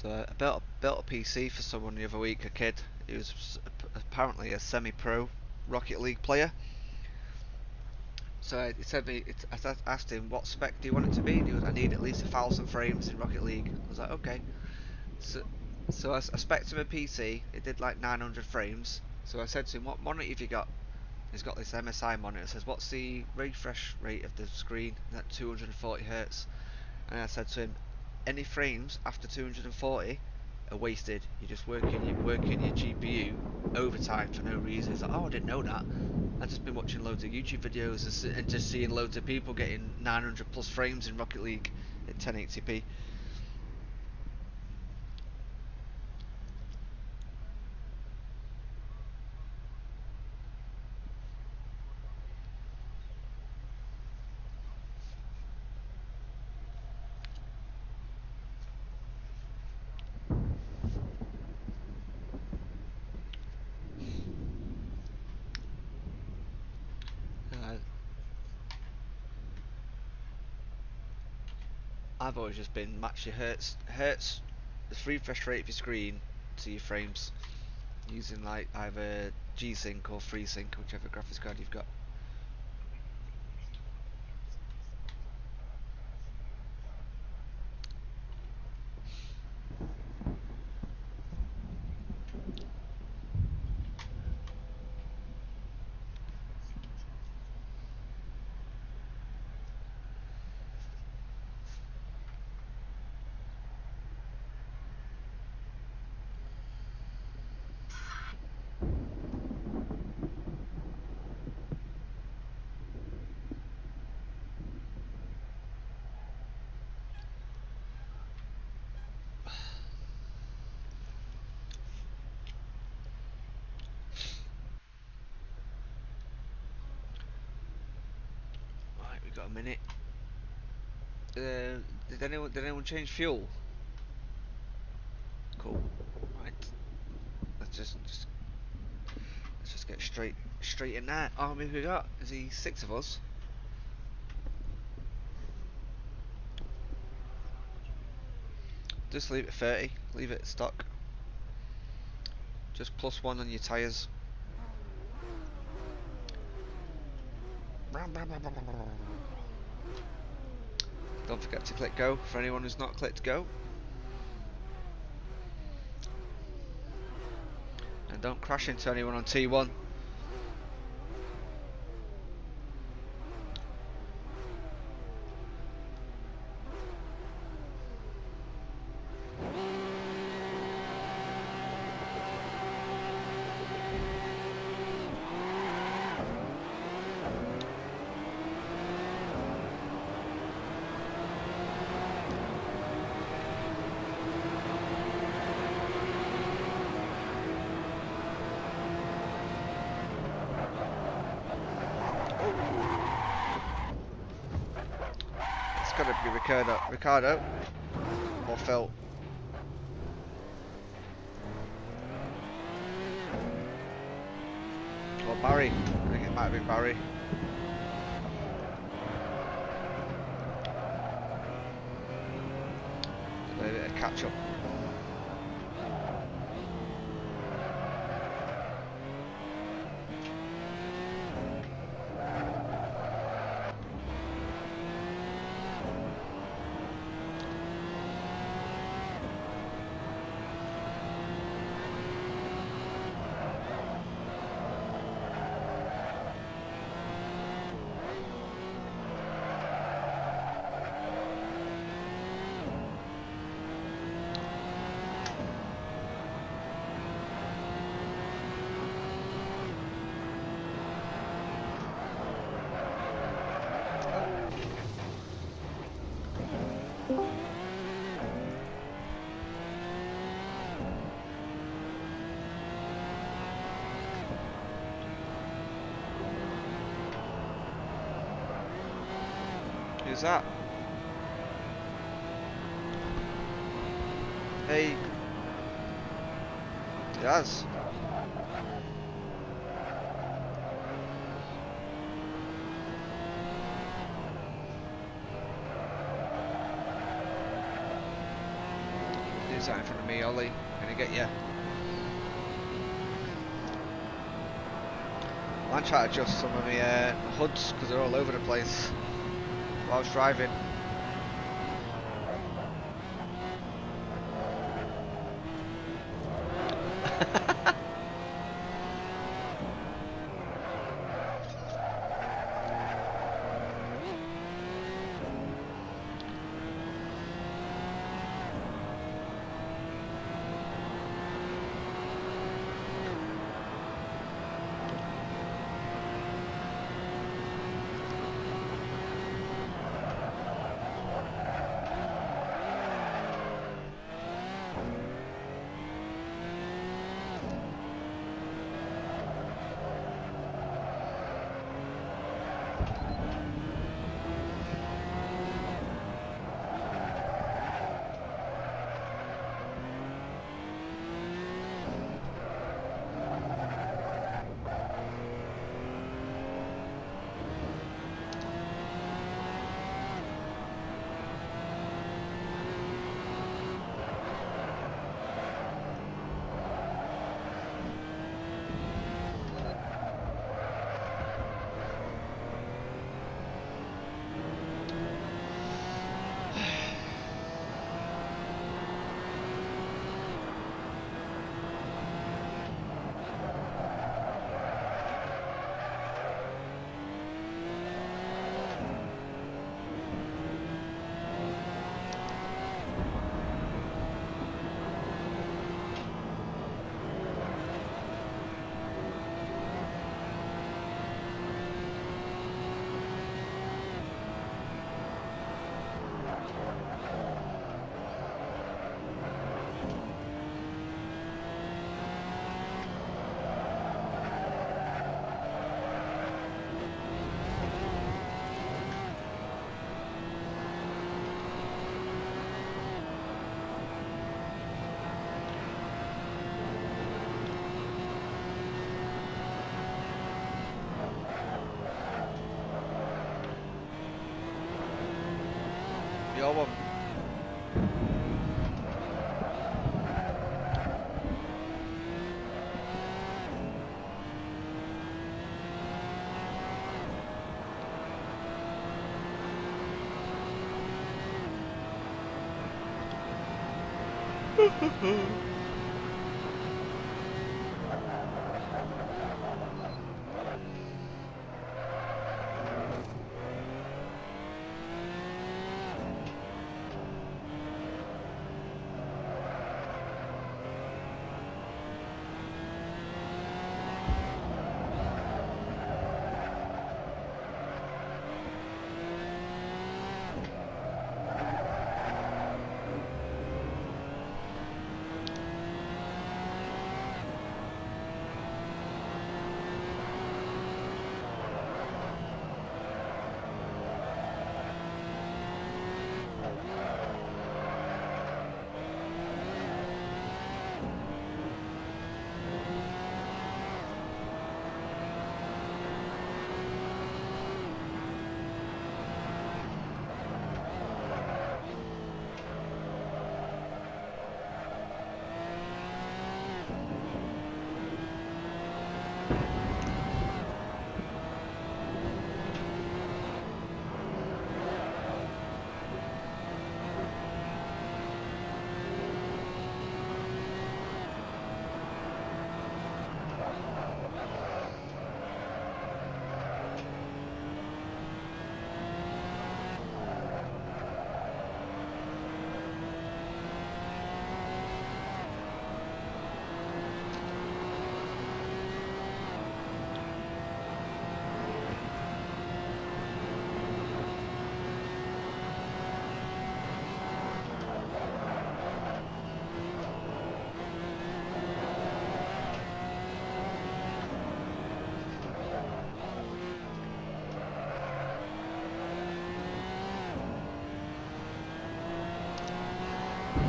So I built a PC for someone the other week, a kid. He was apparently a semi-pro Rocket League player. So he said me, I asked him what spec do you want it to be, and he goes, I need at least 1,000 frames in Rocket League. I was like, okay. So, so I spec'd him a PC. It did like 900 frames. So I said to him, what monitor have you got? He's got this MSI monitor. It says, what's the refresh rate of the screen? At 240 hertz. And I said to him, any frames after 240 are wasted. You're just working your GPU overtime for no reason. He's like, oh, I didn't know that. I've just been watching loads of YouTube videos and just seeing loads of people getting 900 plus frames in Rocket League at 1080p. Uh, I've always just been match your hertz, the refresh rate of your screen to your frames, using like either G-Sync or FreeSync, whichever graphics card you've got. Right, we've got a minute. Did anyone change fuel? Cool. Right. Let's just get straight in there. How many have we got? Is he 6 of us? Just leave it 30. Leave it stock. Just +1 on your tyres. Don't forget to click go for anyone who's not clicked go. And don't crash into anyone on T1. It's gotta be Ricardo. Or Phil. Or Barry. I think it might have been Barry. A bit of catch up. Who's that? Hey. Yes. Who's that in front of me, Ollie? Gonna get you. I'm trying to adjust some of my hoods because they're all over the place while I was driving. Your one.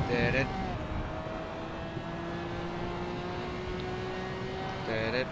Did it. Did it.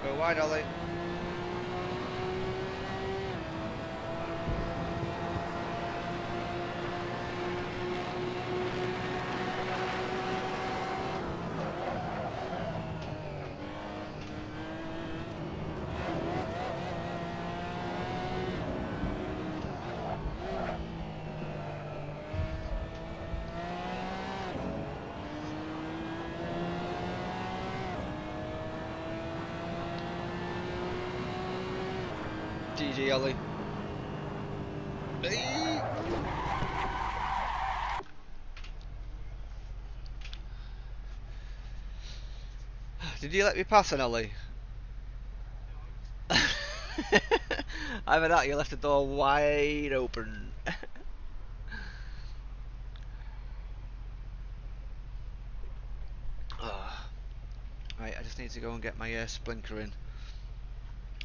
Go wide, Ollie. GG, Ollie. Did you let me pass an Ollie? Either that, you left the door wide open. Right, I just need to go and get my splinker in.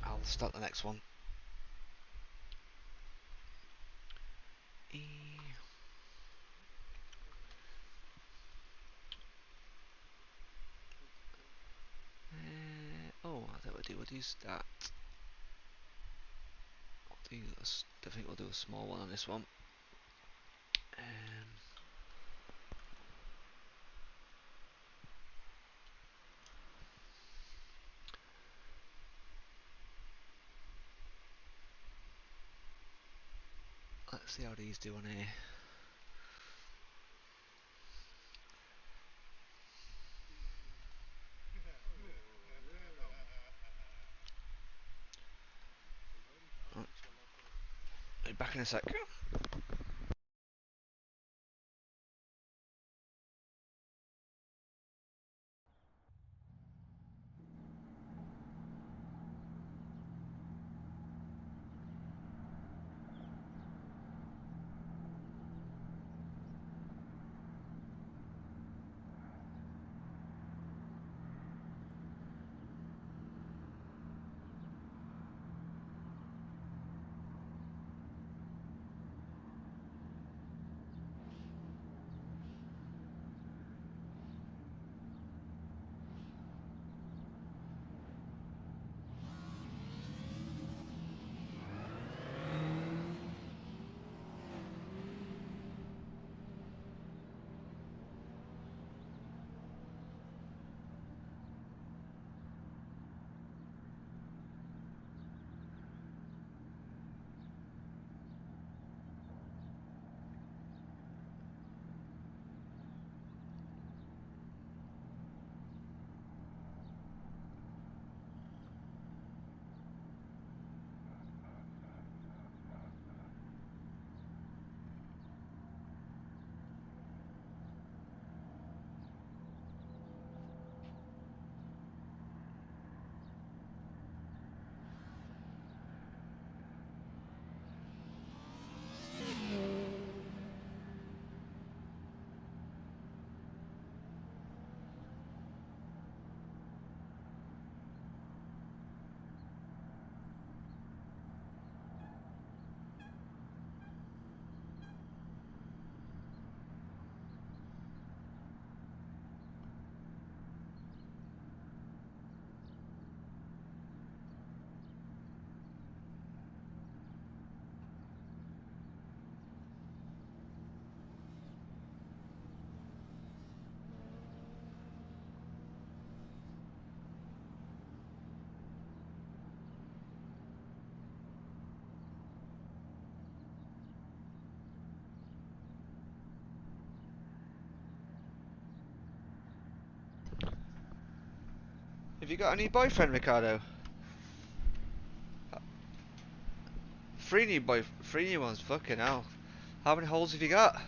I'll start the next one. Oh, I think we'll do that. I think we'll do a small one on this one. Let's see how these do on here. Right, back in a sec. Have you got a new boyfriend, Ricardo? Three new ones. Fucking hell. How many holes have you got?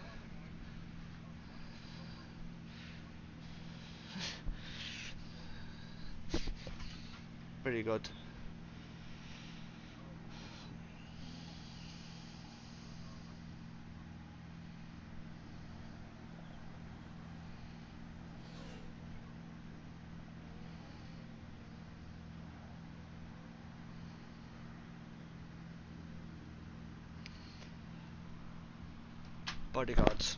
Pretty good. Bodyguards.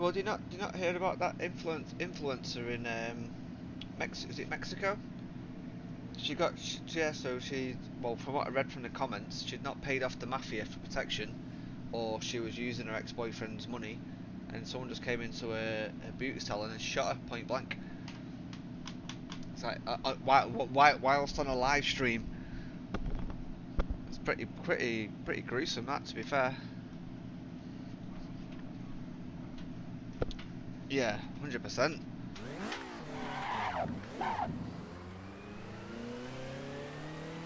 Well, do you not hear about that influencer in is it Mexico? Yeah, so she, well, from what I read from the comments, she'd not paid off the mafia for protection, or she was using her ex-boyfriend's money, and someone just came into a beauty salon and shot her point blank. It's like, whilst on a live stream. It's pretty gruesome, that, to be fair. Yeah, 100%.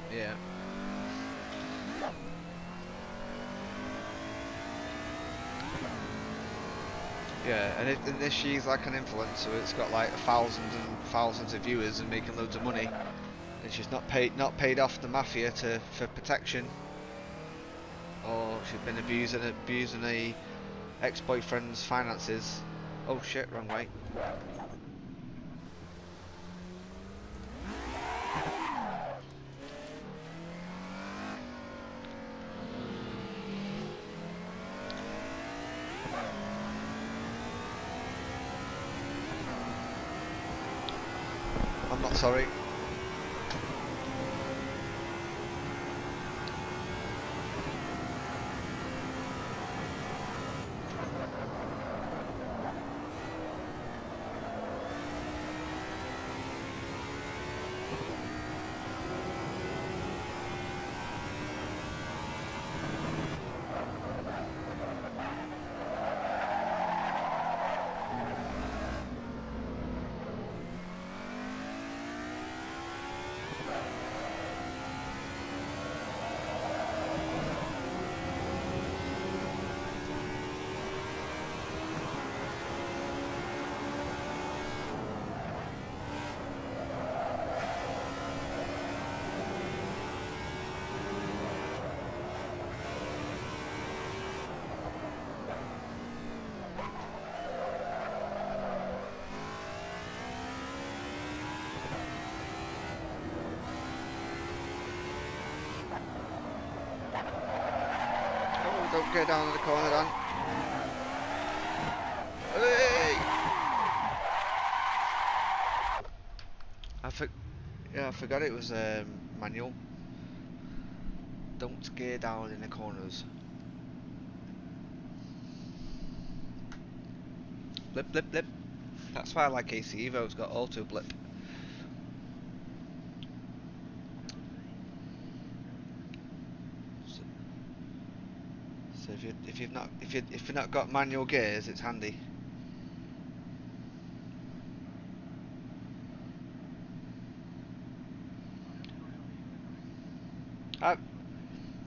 Yeah. Yeah, and if she's like an influencer, it's got like thousands and thousands of viewers and making loads of money, and she's not paid off the mafia for protection, or she's been abusing a ex-boyfriend's finances. Oh shit, wrong way. I'm not sorry. Oh, don't get down in the corner, Dan. Hey! Yeah, I forgot it was manual. Don't gear down in the corners. Blip, blip, blip. That's why I like AC Evo. It's got auto blip. So, so if you've not got manual gears, it's handy. I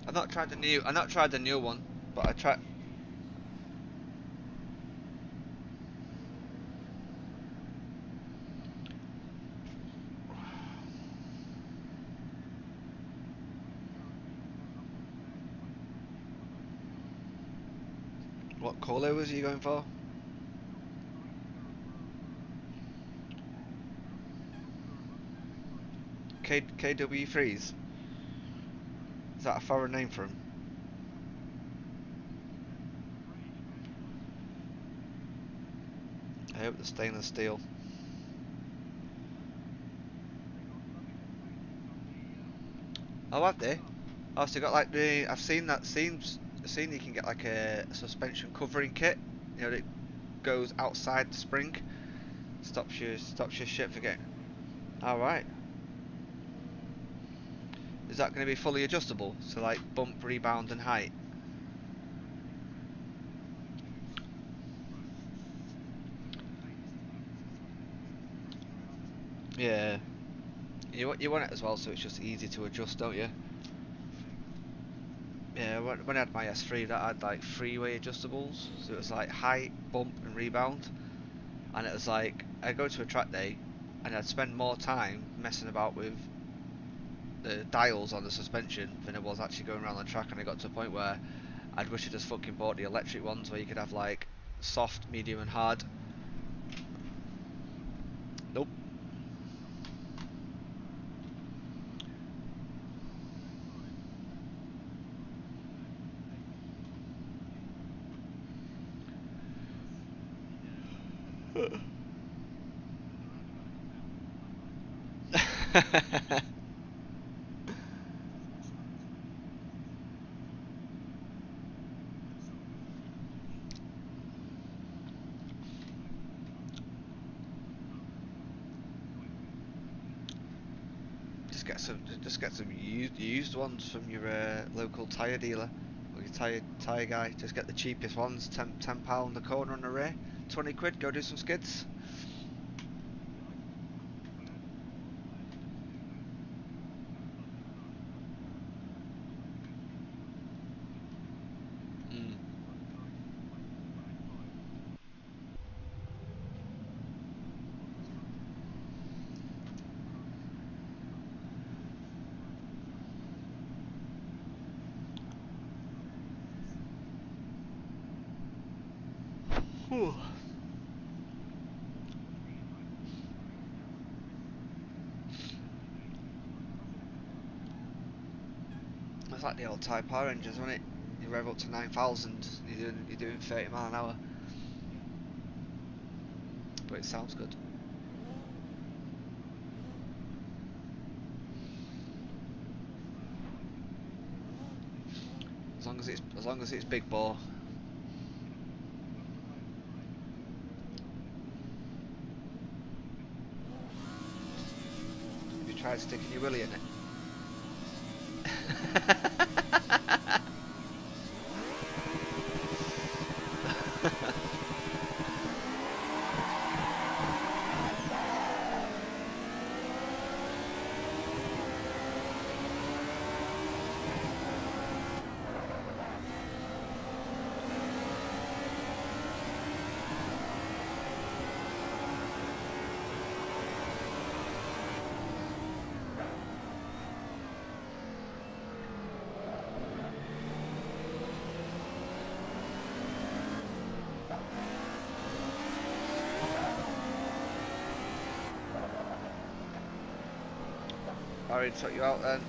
I've not tried the new one, but I tried. What colour was you going for? KW3s. Is that a foreign name for them? I hope the stainless steel. Oh, have they? Oh, so you got like I've seen that. Seen you can get like a suspension covering kit. You know, that goes outside the spring. Stops your shit for getting. All right. Is that going to be fully adjustable? So like bump, rebound, and height. Yeah. You want it as well, so it's just easy to adjust, don't you? Yeah. When I had my S3, that had like three-way adjustables. So it was like height, bump, and rebound. And it was like I'd go to a track day, and I'd spend more time messing about with the dials on the suspension than it was actually going around the track. And I got to a point where I'd wish I just fucking bought the electric ones where you could have like soft, medium, and hard. Nope. Just get some used ones from your local tyre dealer or your tyre guy. Just get the cheapest ones, £10 the corner on the rear, 20 quid. Go do some skids. Mm. Whew. It's like the old Type R engines, wasn't it? You rev up to 9,000, you're doing 30 mile an hour, but it sounds good. As long as it's big bore. Have you tried sticking your willy in it? Alright, sort you out then.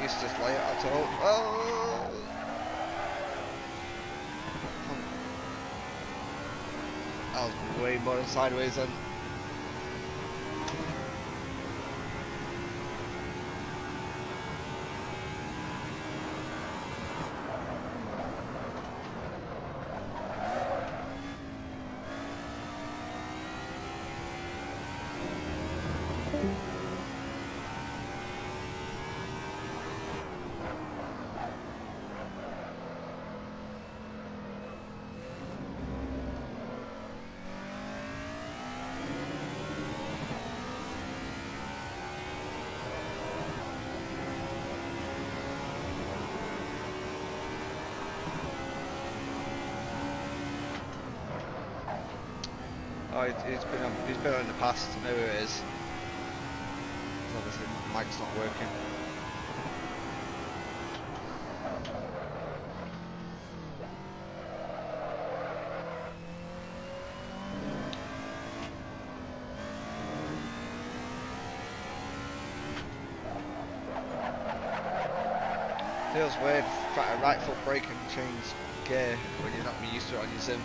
Used to lay it at all. Oh! I was way more sideways then. Oh, he's been on in the past. I know who it is. Obviously, mic's not working. Feels weird trying to right foot brake and change gear when you're not used to it on your sim.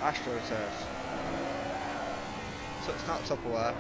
AstroTurf. So it's not Tupperware.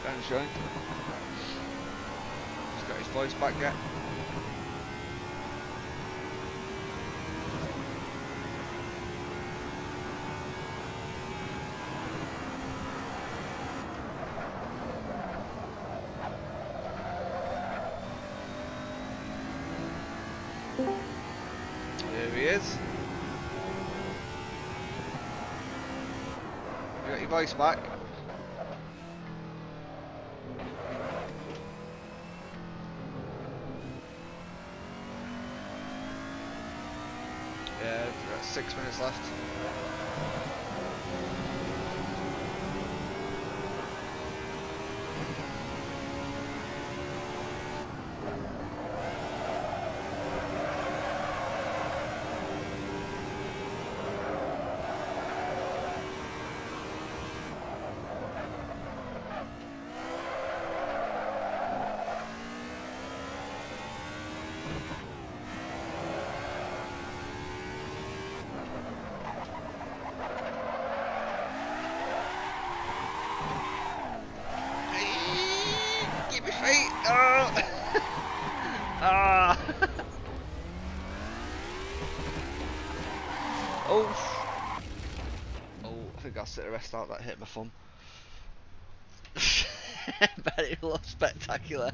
Ben's joined. He's got his voice back yet. Here he is. You got your voice back. Yeah, we've got 6 minutes left. Keep your feet! Oh! Ah! Oh! Oh, I think I'll sit the rest out. That hit my thumb. Very spectacular.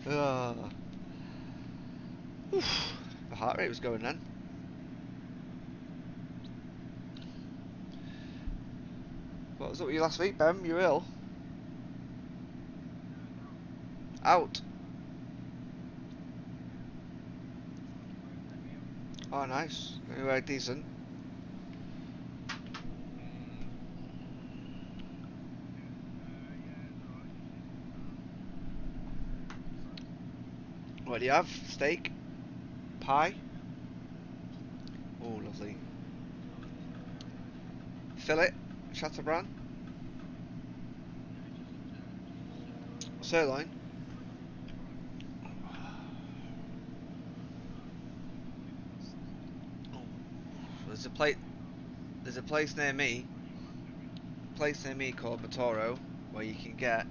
Oh. Oof. The heart rate was going then. What was up with you last week, Ben? You were ill? Out. Oh, nice. Anyway, decent. What do you have? Steak? Pie? Oh, lovely. Fillet? Chateaubriand? Sirloin? Oh. There's a plate. There's a place near me. Called Matoro, where you can get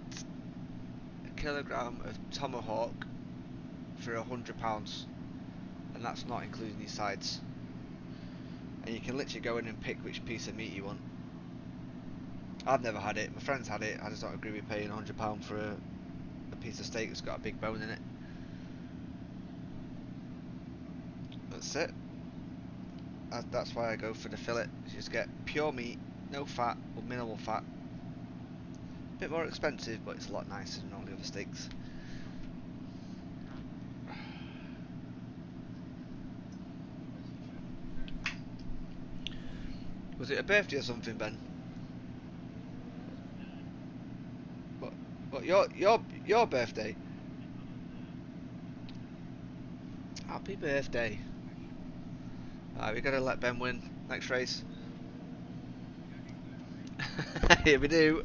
a kilogram of tomahawk for £100, and that's not including these sides. And you can literally go in and pick which piece of meat you want. I've never had it. My friends had it. I just don't agree with paying £100 for a piece of steak that's got a big bone in it. That's it. That's why I go for the fillet. You just get pure meat, no fat or minimal fat. A bit more expensive, but it's a lot nicer than all the other steaks. Was it a birthday or something, Ben? What your birthday? Happy birthday. Alright, we gotta let Ben win next race. Here we do.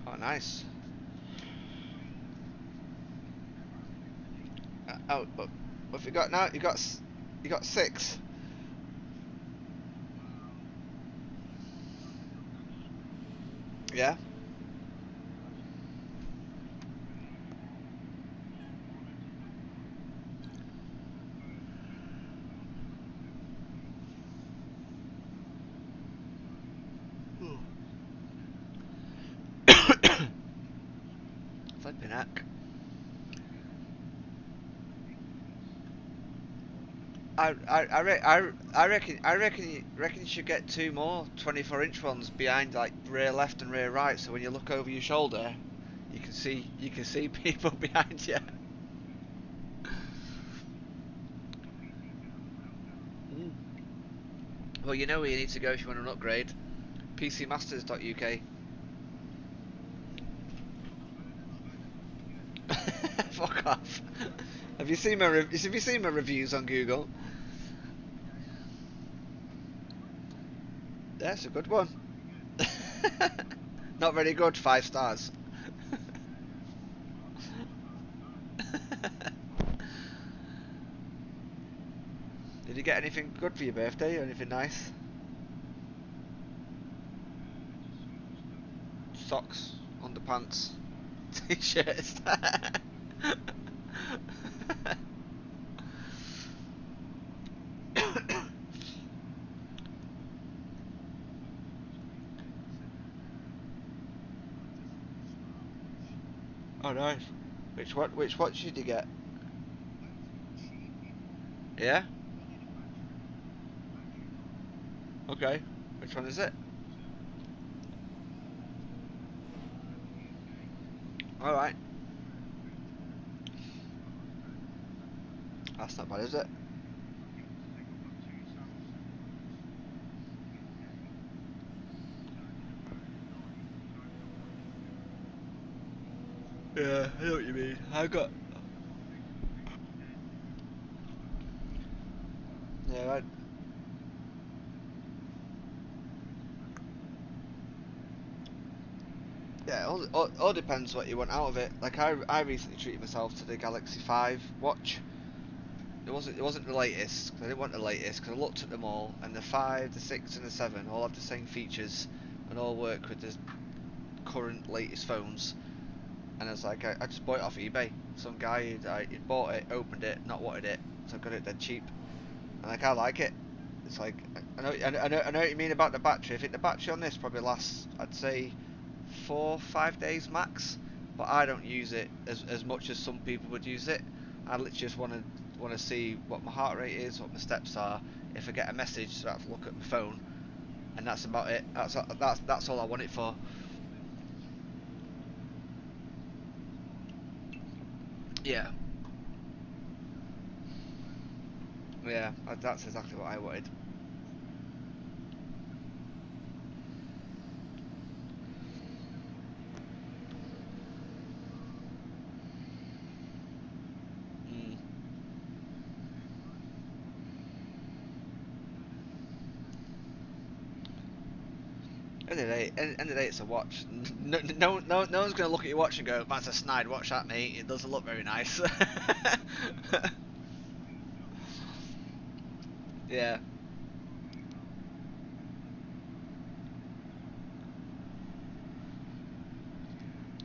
Oh, nice. What have you got now? You got 6. Yeah. Flipping heck. I reckon you should get 2 more 24-inch ones behind, like, rear left and rear right, so when you look over your shoulder, you can see people behind you. Mm. Well, you know where you need to go if you want an upgrade. PCmasters.uk. Fuck off. Have you seen my reviews on Google? That's a good one. Not very good, 5 stars. Did you get anything good for your birthday or anything nice? Socks, underpants, t-shirts. Oh, nice. Which watch did you get? Yeah? Okay. Which one is it? Alright. That's not bad, is it? Yeah, I know what you mean. I got... Yeah, yeah, all depends what you want out of it. Like, I recently treated myself to the Galaxy 5 watch. It wasn't the latest, 'cause I didn't want the latest, because I looked at them all, and the 5, the 6 and the 7 all have the same features, and all work with the current latest phones. And I was like, I just bought it off eBay. Some guy he'd bought it, opened it, not wanted it, so I got it dead cheap. And like, I like it. It's like, I know what you mean about the battery. I think the battery on this probably lasts, I'd say, 4-5 days max. But I don't use it as much as some people would use it. I literally just want to see what my heart rate is, what my steps are. If I get a message, so I have to look at my phone, and that's about it. That's all I want it for. Yeah, yeah, that's exactly what I wanted. Mm. End of the day, it's a watch. No one's gonna look at your watch and go, "That's a snide watch, that mate. It doesn't look very nice." Yeah.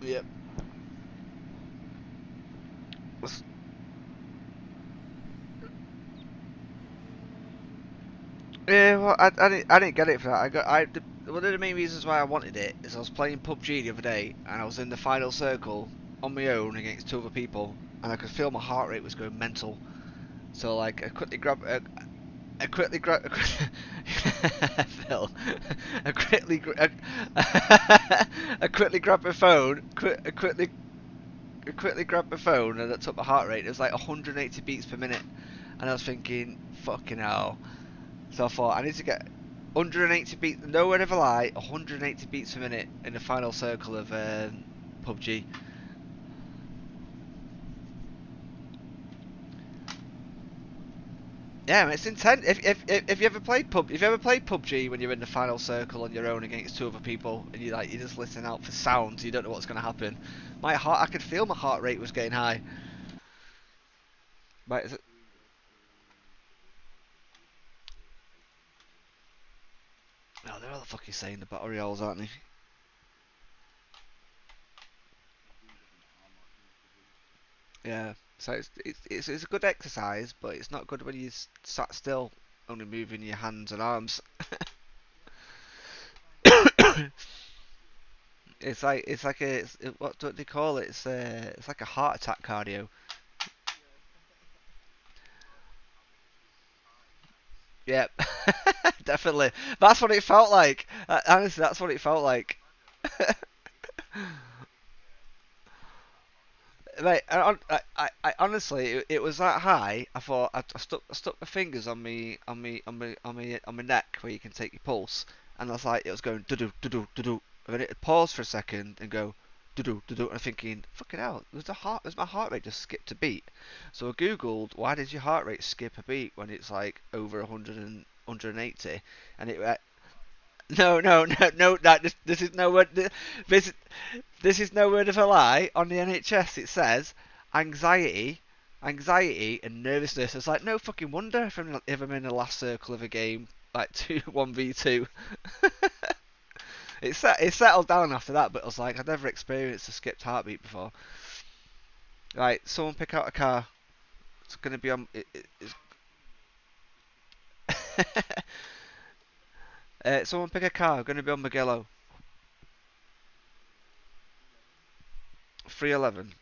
Yep. Yeah, well, I didn't get it for that. One of the main reasons why I wanted it is I was playing PUBG the other day, and I was in the final circle on my own against 2 other people, and I could feel my heart rate was going mental. So like, I quickly grab, Phil, I quickly, I quickly grabbed my phone, I quickly grabbed my phone, and that took my heart rate. It was like 180 beats per minute, and I was thinking, fucking hell. So I thought I need to get 180 beats. No word of a lie, 180 beats per minute in the final circle of PUBG. Yeah, it's intense. If you ever played if you ever played PUBG when you're in the final circle on your own against two other people and you just listen out for sounds, you don't know what's going to happen. My heart, I could feel my heart rate was getting high. Right, no, they're all the fucking saying the battle royals, aren't they? Yeah. So it's a good exercise, but it's not good when you sat still, only moving your hands and arms. It's like what do they call it? It's like a heart attack cardio. Yep, definitely. That's what it felt like. Honestly, that's what it felt like. Mate, I honestly, it was that high. I thought I stuck my fingers on my neck where you can take your pulse, and I was like, it was going do do do do do do, and then it paused for a second and go do do do do, and I'm thinking, fucking hell, was my heart rate just skipped a beat? So I googled, why does your heart rate skip a beat when it's like over 100 and 180, and it no, no, no, no. This is no word. This is no word of a lie. On the NHS, it says anxiety, anxiety and nervousness. It's like no fucking wonder if I'm in the last circle of a game, like 1v2. It settled down after that, but I was like, I'd never experienced a skipped heartbeat before. Right, someone pick out a car. It's gonna be on. Someone pick a car. Gonna be on Magello. 311.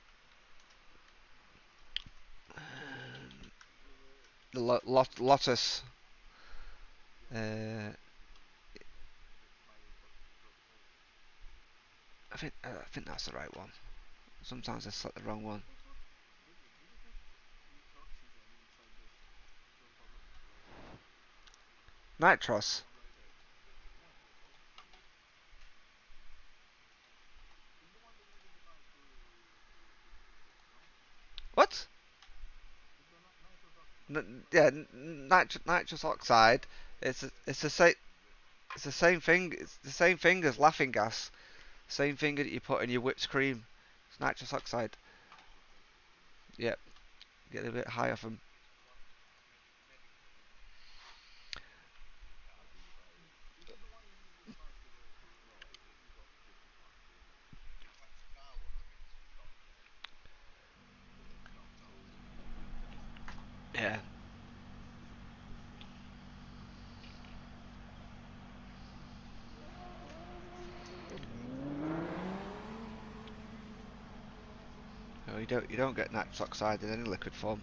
The Lotus. Uh, I think that's the right one. Sometimes I select the wrong one. Nitros. What? Yeah, nitrous oxide. It's the same thing. It's the same thing as laughing gas. Same thing that you put in your whipped cream. It's nitrous oxide. Yep. Get a bit high off them. Yeah. No, you don't get nitrous oxide in any liquid form.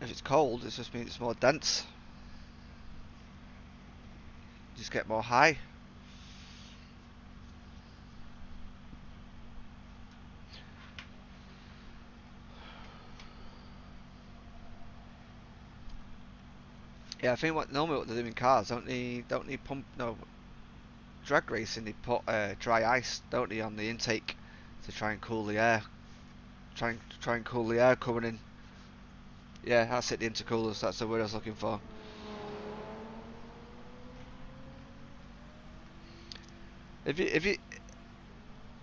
If it's cold, it just means it's more dense. You just get more high. Yeah, I think what they do in cars, don't they pump no drag racing, they put dry ice, don't they, on the intake to try and cool the air. Try and cool the air coming in. Yeah, that's it, the intercoolers, that's the word I was looking for. If you if you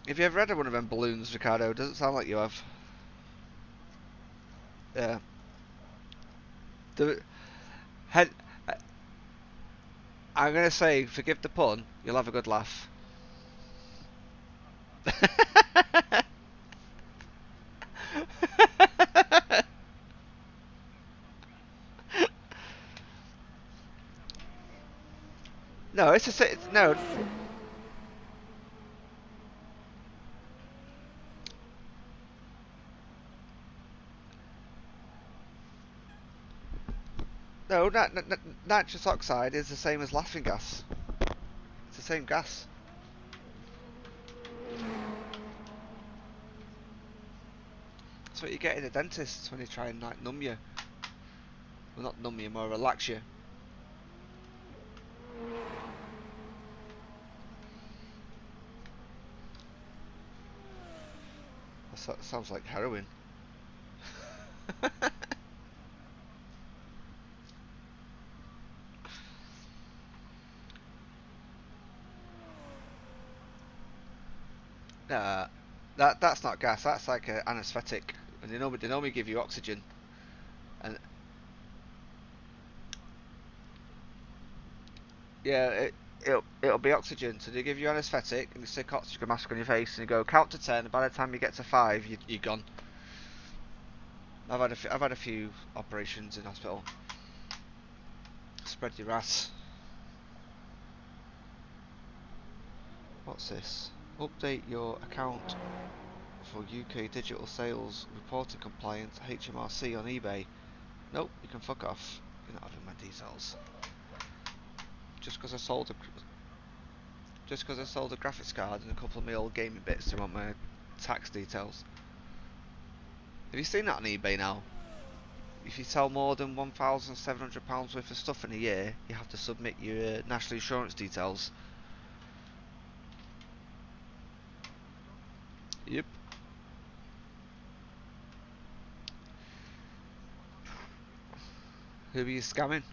if you ever had one of them balloons, Ricardo, doesn't sound like you have. Yeah. The head I'm gonna say, forgive the pun, you'll have a good laugh. No, it's just no. No, nitrous oxide is the same as laughing gas. It's the same gas. That's what you get in a dentist when they try and like numb you. Well, not numb you, more relax you. That sounds like heroin. Nah, that's not gas. That's like an anaesthetic, and they normally give you oxygen, and yeah, it'll be oxygen. So they give you anaesthetic and they stick oxygen mask on your face, and you go count to 10. And by the time you get to 5, you're gone. I've had a few operations in hospital. Spread your ass. What's this? Update your account for UK digital sales reporting compliance HMRC on eBay. Nope, you can fuck off. You're not having my details. Just because I sold a graphics card and a couple of my old gaming bits, they want my tax details. Have you seen that on eBay now? If you sell more than £1,700 worth of stuff in a year, you have to submit your national insurance details. Yep. Who are you scamming?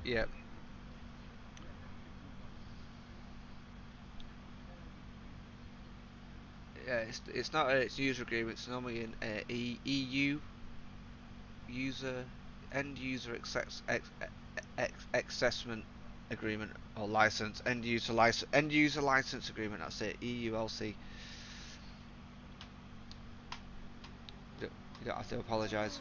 Yep. Yeah, it's not it's user agreement. It's normally an EU user end user assessment agreement or license, end user license agreement. That's it. EULC. You don't have to apologise.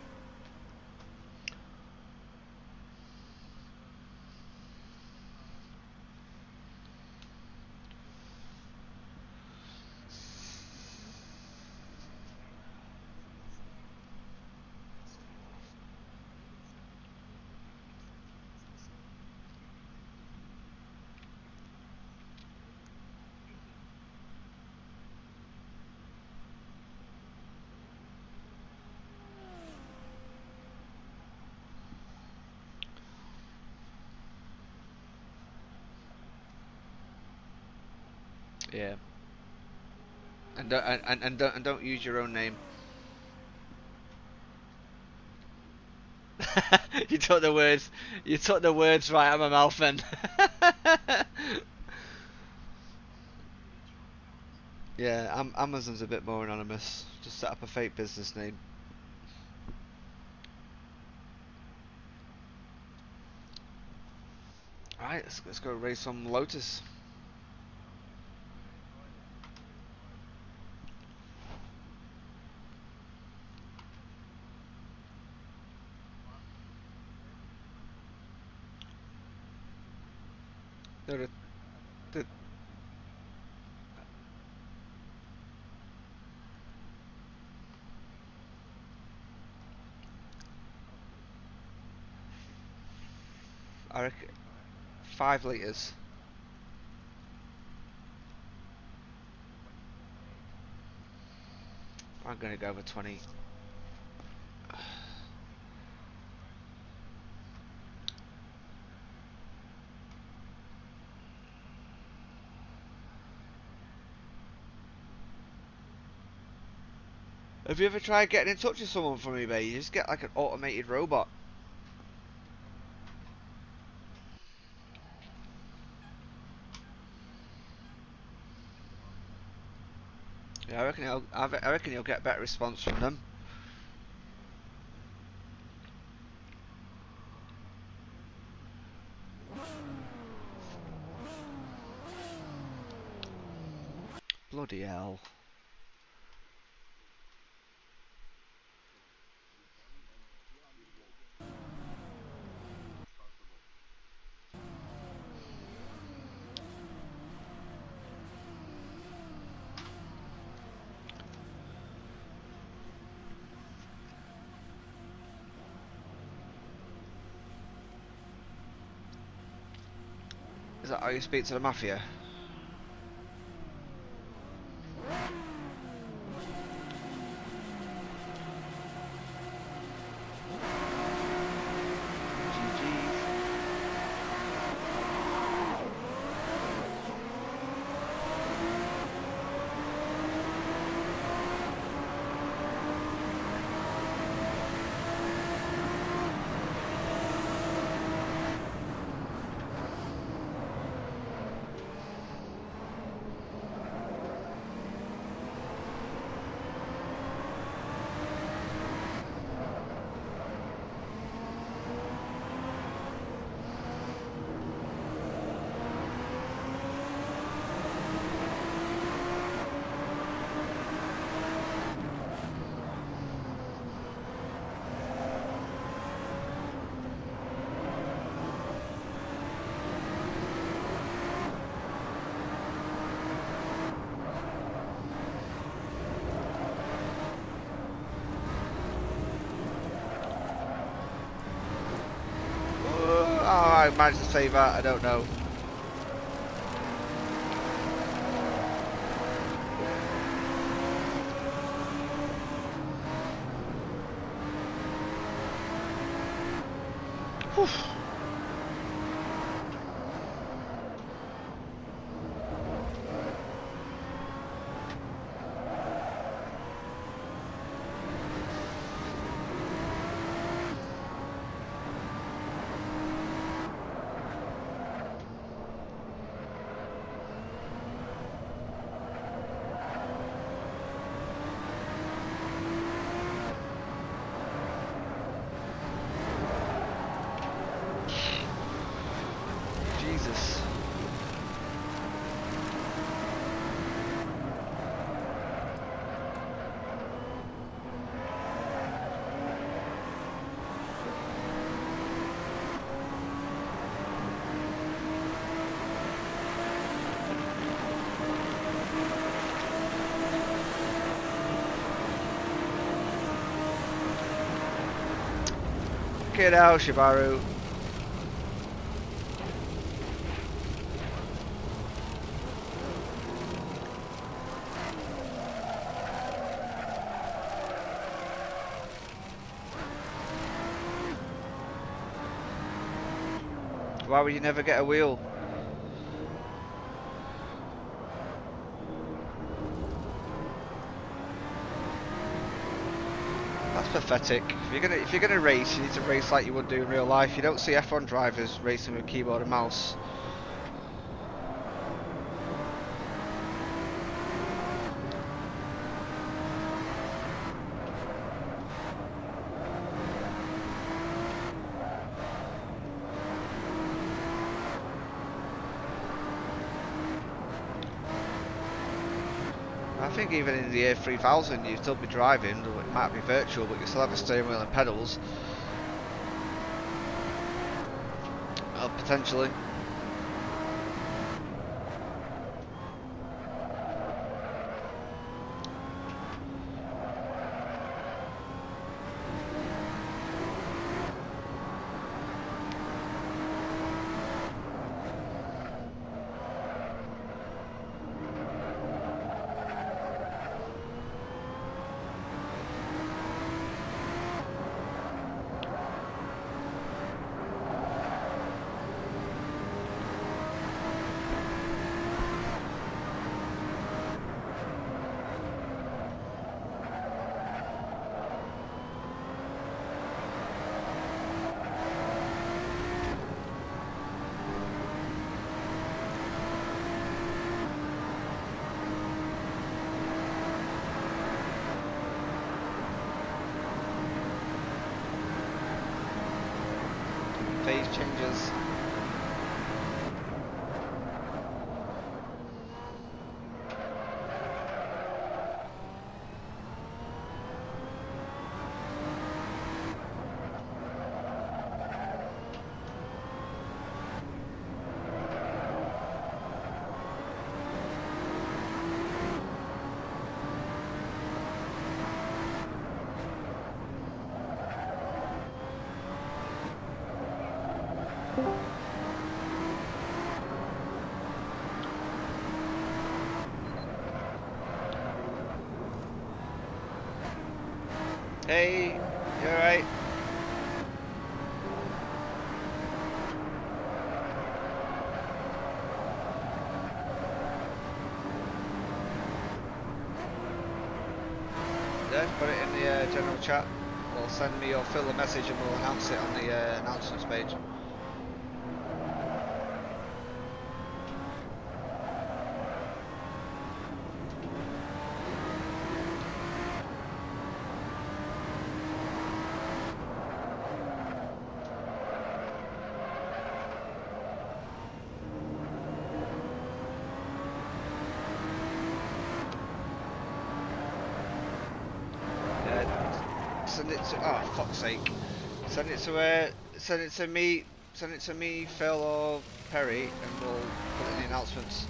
Yeah. And don't use your own name. You took the words. You took the words right out of my mouth, then. Yeah, Amazon's a bit more anonymous. Just set up a fake business name. Alright, let's go raise some Lotus. No, the, I reckon 5 litres. I'm gonna go with 20. Have you ever tried getting in touch with someone from eBay? You just get like an automated robot. Yeah, I reckon you'll get better response from them. Bloody hell. Is that how you speak to the mafia? I managed to save that, I don't know. Whew. Fucking hell, Shibaru. Why would you never get a wheel? That's pathetic. If you're gonna race, you need to race like you would do in real life. You don't see F1 drivers racing with keyboard and mouse. I think even in the year 3000 you'd still be driving, it might be virtual, but you still have a steering wheel and pedals. Potentially. Phase changes. Hey, you alright? Yeah, put it in the general chat, or send me or fill a message and we'll announce it on the announcements page. Send it to, oh fuck's sake, send it to me, Phil or Perry, and we'll put it in the announcements.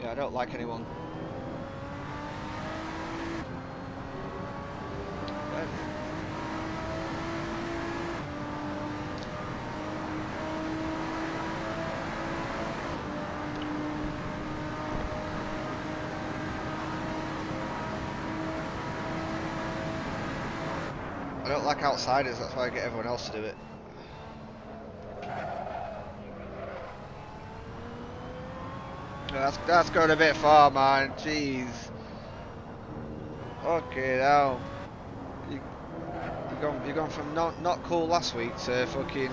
Yeah, I don't like anyone. I don't like outsiders, that's why I get everyone else to do it. That's going a bit far, man. Jeez. Okay, now you've gone from not cool last week to fucking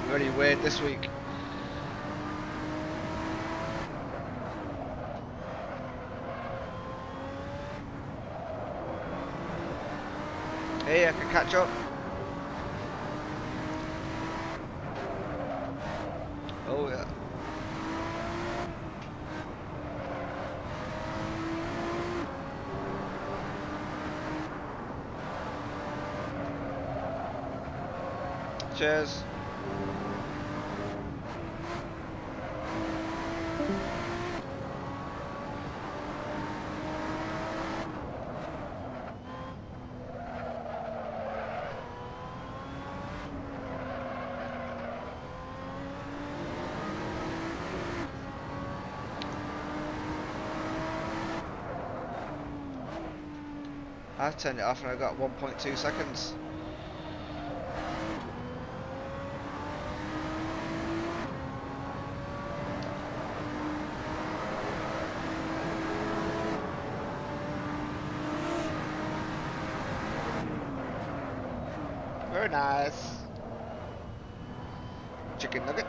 very weird this week. Hey, I can catch up. Oh yeah. Cheers. I turned it off and I got 1.2 seconds. Very nice. Chicken nugget.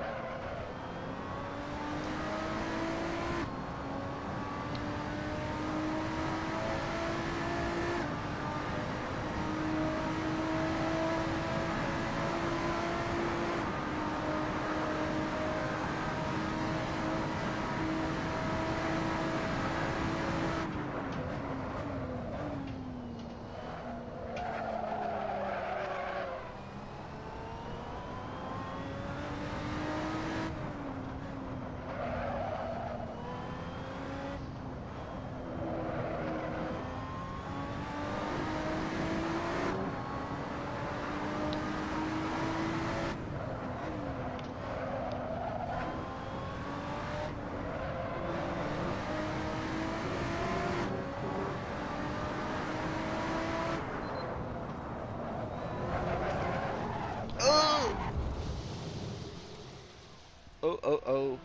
Oh.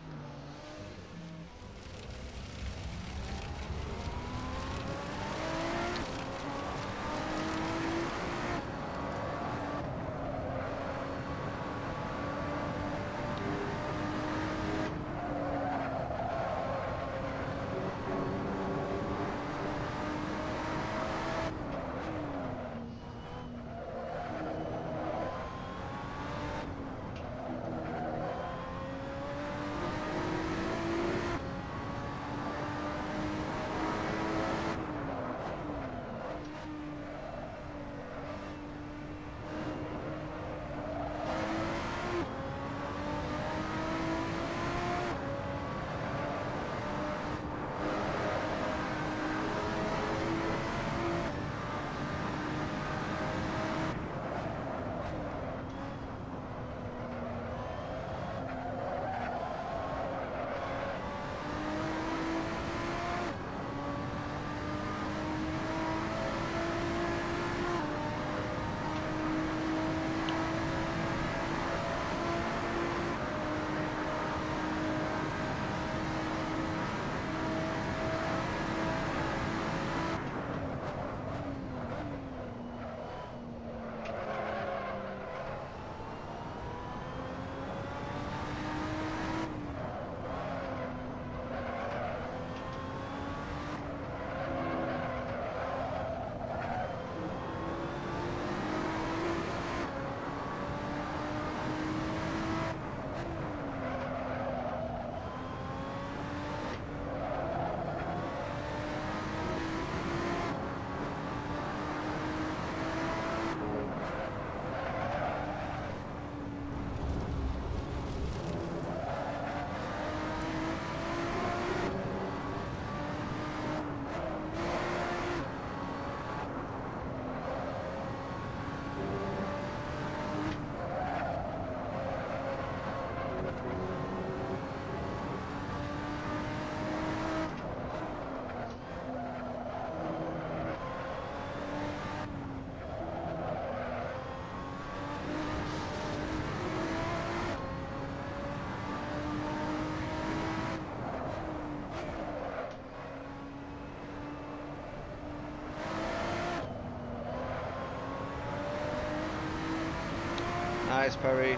Nice, Perry.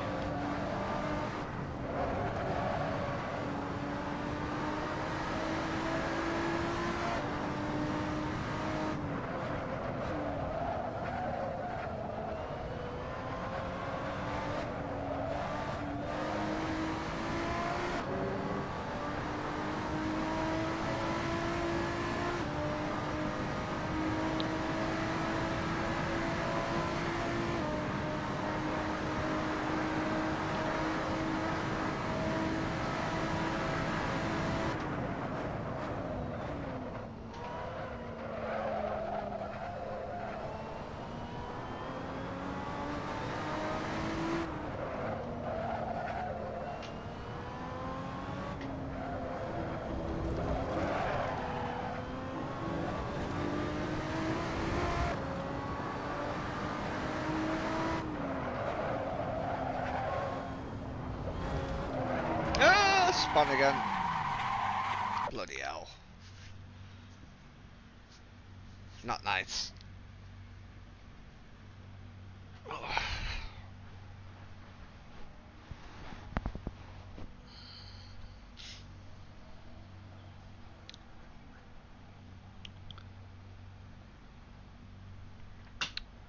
spun again. Bloody hell. Not nice.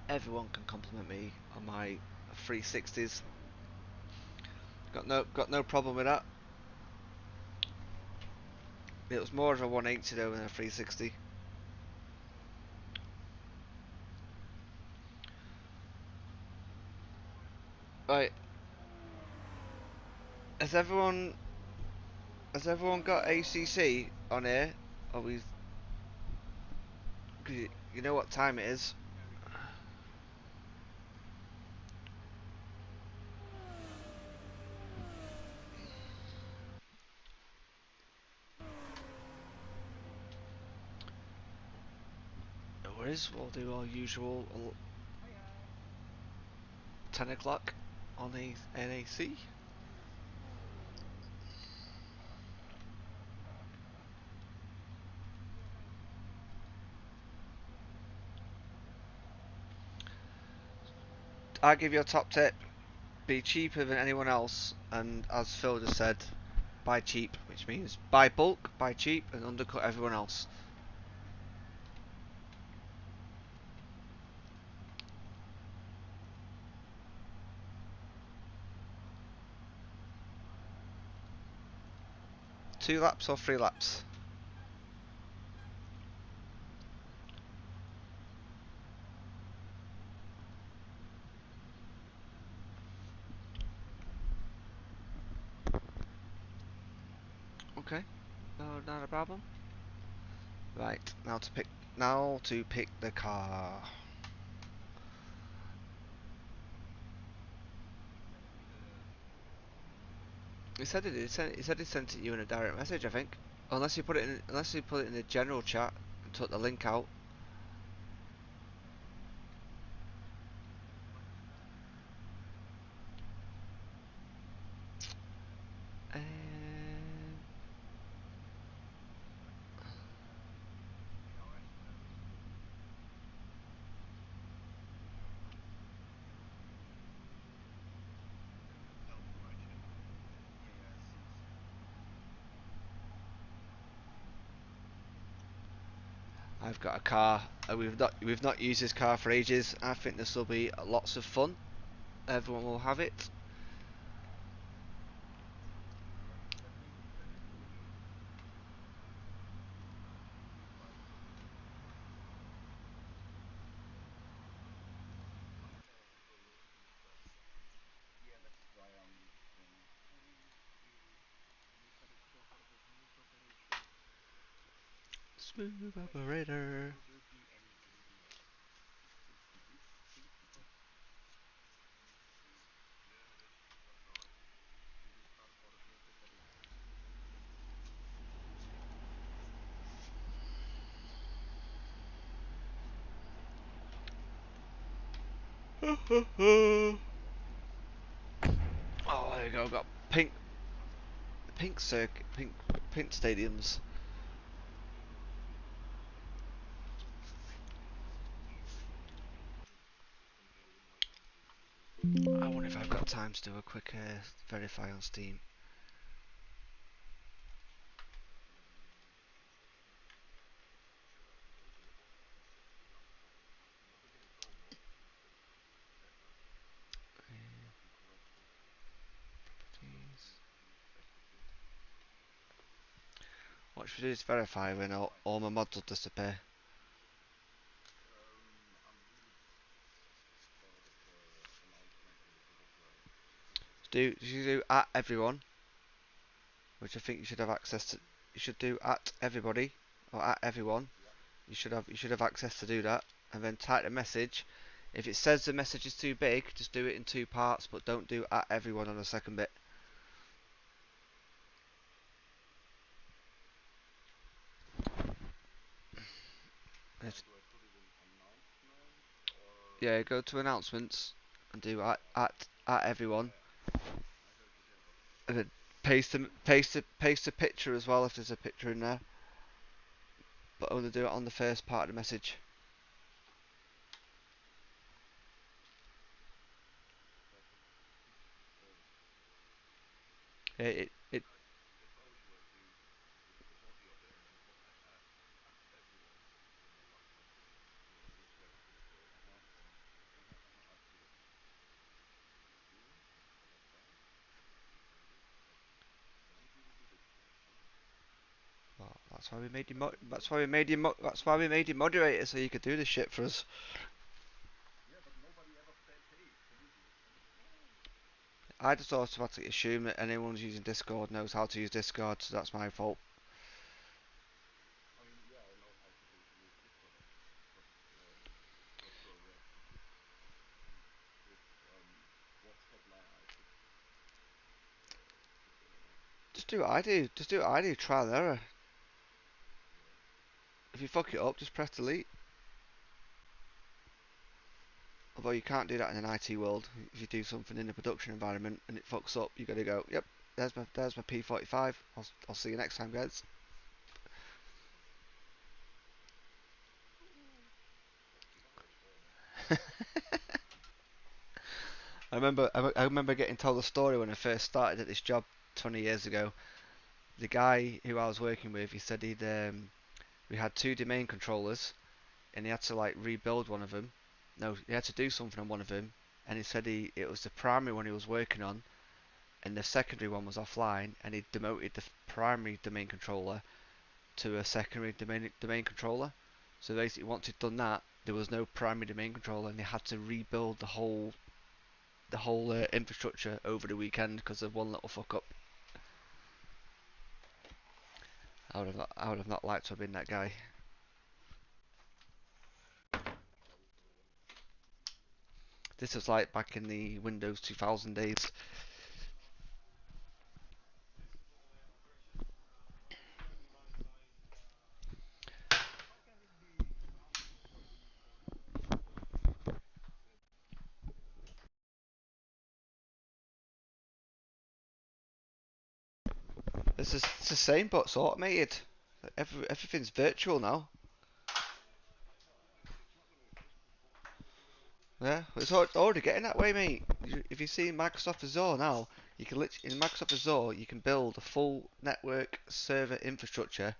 Everyone can compliment me on my 360s. Got no problem with that. It was more of a 180 though than a 360. Right. Has everyone got ACC on here? Are we? Cause you know what time it is. No worries. We'll do our usual 10 o'clock on the NAC. I'll give you a top tip. Be cheaper than anyone else, and as Phil just said, buy cheap, which means buy bulk, buy cheap, and undercut everyone else. Two laps or three laps? Okay, no, not a problem. Right, now to pick the car. He said it. He said he sent it you in a direct message, I think. Unless you put it in the general chat and took the link out. Um, I've got a car. We've not used this car for ages. I think this will be lots of fun. Everyone will have it. Smooth operator. Oh, there you go. Got pink circuit, pink stadiums. I wonder if I've got time to do a quick verify on Steam. What should we do is verify when all my mods will disappear. You should do at everyone, which I think you should have access to. You should do at everybody or at everyone. You should have access to do that, and then type the message. If it says the message is too big, just do it in two parts, but don't do at everyone on the second bit. Yeah, go to announcements and do at everyone. And then paste a picture as well if there's a picture in there, but only do it on the first part of the message. It well, that's why we made you that's why we made you moderator so you could do this shit for us. I just automatically assume that anyone who's using Discord knows how to use Discord, so that's my fault. Just do what I do. Just do what I do. Trial and error. If you fuck it up, just press delete. Although you can't do that in an IT world. If you do something in a production environment and it fucks up, you gotta go, yep, there's my P45. I'll see you next time, guys. I remember getting told a story when I first started at this job 20 years ago. The guy who I was working with, he said we had two domain controllers and he had to like rebuild one of them. No, he had to do something on one of them, and he said it was the primary one he was working on, and the secondary one was offline, and he demoted the primary domain controller to a secondary domain controller. So basically, once he'd done that, there was no primary domain controller, and they had to rebuild the whole infrastructure over the weekend because of one little fuck up. I would have not liked to have been that guy. This was like back in the Windows 2000 days. It's the same, but it's automated. Everything's virtual now. Yeah, it's already getting that way, mate. If you see Microsoft Azure now, you can literally in Microsoft Azure you can build a full network server infrastructure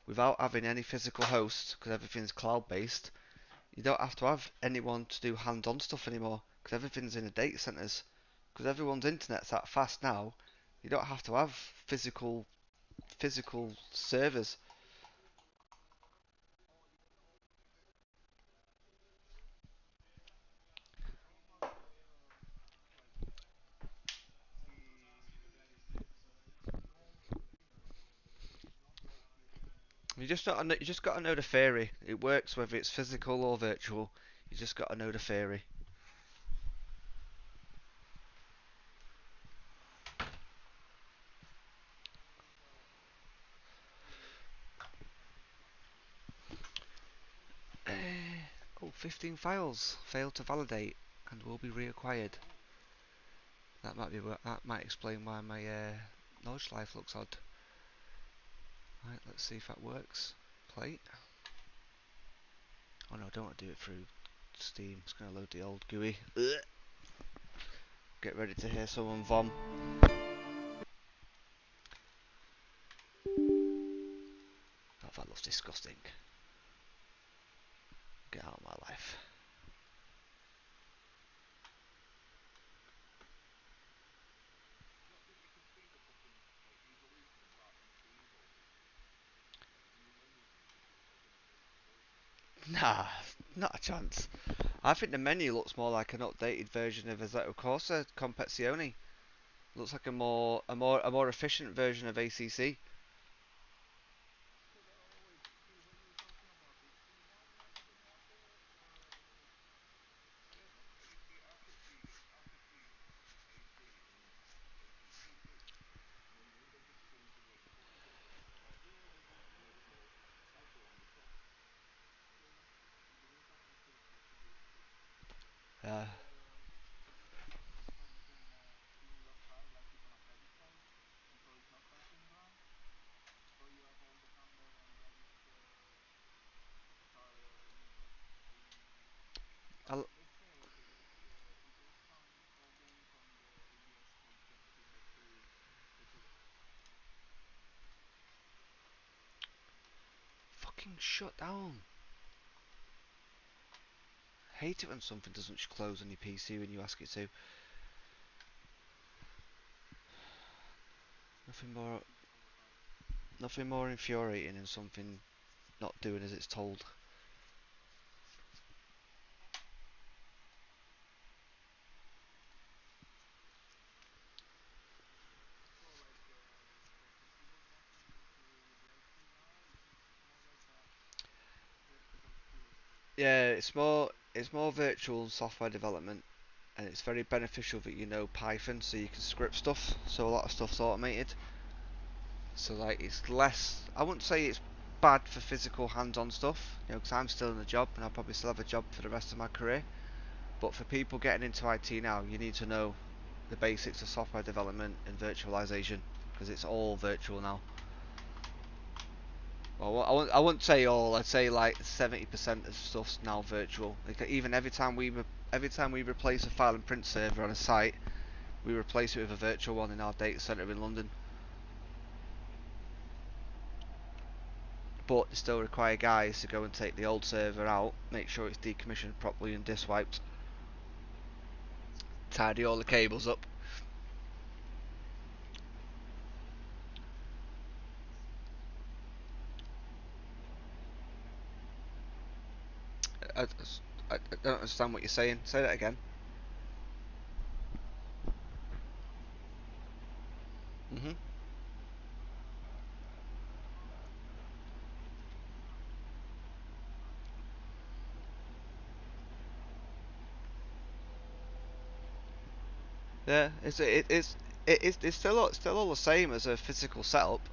without having any physical hosts because everything's cloud based. You don't have to have anyone to do hands-on stuff anymore because everything's in the data centers. Because everyone's internet's that fast now, you don't have to have physical servers. You just got to know the theory. It works whether it's physical or virtual. You just got to know the theory. Oh, 15 files failed to validate and will be reacquired. That might explain why my knowledge life looks odd. Right, let's see if that works. Play. Oh no, I don't want to do it through Steam. It's going to load the old GUI. Ugh. Get ready to hear someone vom. Oh, that looks disgusting. Get out of my life. Nah, not a chance. I think the menu looks more like an updated version of Assetto Corsa Competizione. Looks like a more efficient version of ACC. Uh, I'll, fucking shut down. Hate it when something doesn't close on your PC when you ask it to. Nothing more, nothing more infuriating than something not doing as it's told. Yeah, it's more virtual software development, and it's very beneficial that you know Python so you can script stuff. So a lot of stuff's automated. So like it's less. I wouldn't say it's bad for physical hands-on stuff, because I'm still in a job and I'll probably still have a job for the rest of my career. But for people getting into IT now, you need to know the basics of software development and virtualization because it's all virtual now. Well, I wouldn't say all. I'd say like 70% of stuff's now virtual. Like even every time we replace a file and print server on a site, we replace it with a virtual one in our data center in London. But they still require guys to go and take the old server out, make sure it's decommissioned properly and disk wiped, tidy all the cables up. I, I don't understand what you're saying. Say that again. Mhm. Yeah, it's still all the same as a physical setup.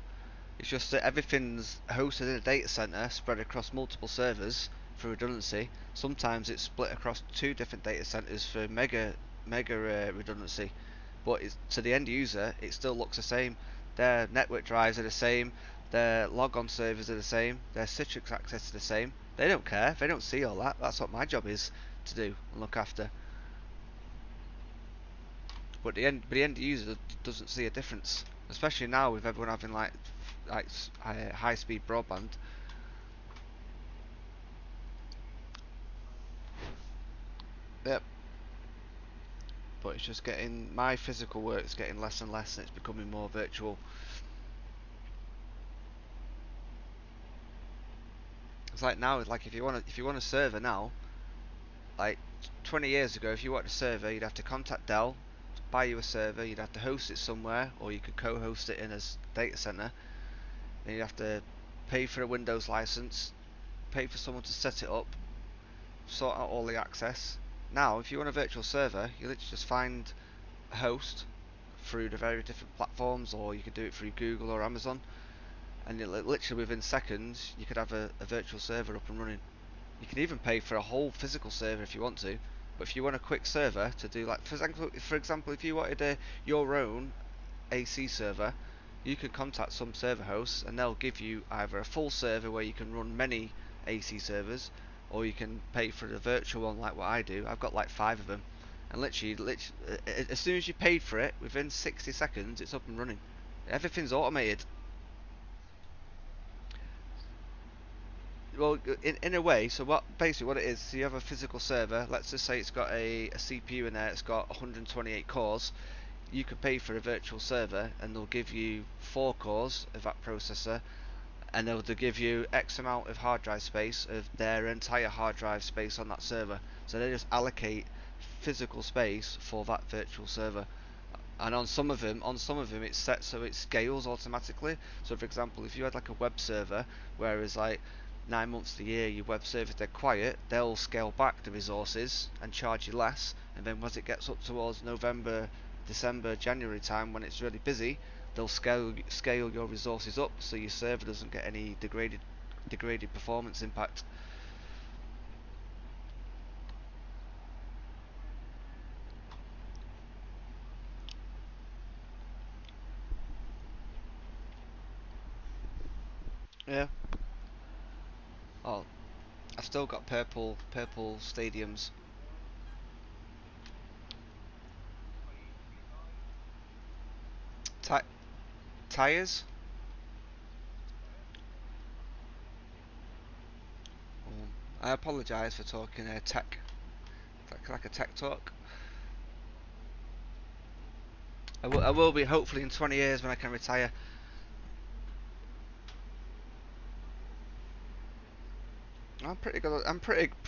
It's just that everything's hosted in a data center, spread across multiple servers for redundancy. Sometimes it's split across two different data centers for mega redundancy. But to the end user, it still looks the same. Their network drives are the same. Their logon servers are the same. Their Citrix access is the same. They don't care. They don't see all that. That's what my job is to do and look after. But the end user doesn't see a difference, especially now with everyone having like high speed broadband. Yep. But it's just getting my physical work's getting less and less, and it's becoming more virtual. It's like now, like if you want a server now, like 20 years ago, if you wanted a server, you'd have to contact Dell, buy you a server, you'd have to host it somewhere, or you could co-host it in a data center. Then you'd have to pay for a Windows license, pay for someone to set it up, sort out all the access. Now, if you want a virtual server, you literally just find a host through the very different platforms, or you could do it through Google or Amazon, and literally within seconds, you could have a virtual server up and running. You can even pay for a whole physical server if you want to, but if you want a quick server to do, like for example, if you wanted your own AC server, you can contact some server hosts and they'll give you either a full server where you can run many AC servers, or you can pay for the virtual one like what I do. I've got like 5 of them, and literally, as soon as you paid for it, within 60 seconds it's up and running. Everything's automated. Well, in a way, so what it is, so you have a physical server. Let's just say it's got a CPU in there. It's got 128 cores. You could pay for a virtual server, and they'll give you 4 cores of that processor, and they'll give you X amount of hard drive space of their entire hard drive space on that server. So they just allocate physical space for that virtual server. And on some of them, it's set so it scales automatically. So, for example, if you had like a web server, whereas like 9 months of the year your web server's dead quiet, they'll scale back the resources and charge you less. And then as it gets up towards November, December, January time when it's really busy, they'll scale your resources up so your server doesn't get any degraded performance impact. Yeah. Oh, I've still got purple stadiums. tyres. I apologise for talking tech, like a tech talk. I will be hopefully in 20 years when I can retire. I'm pretty good. I'm pretty good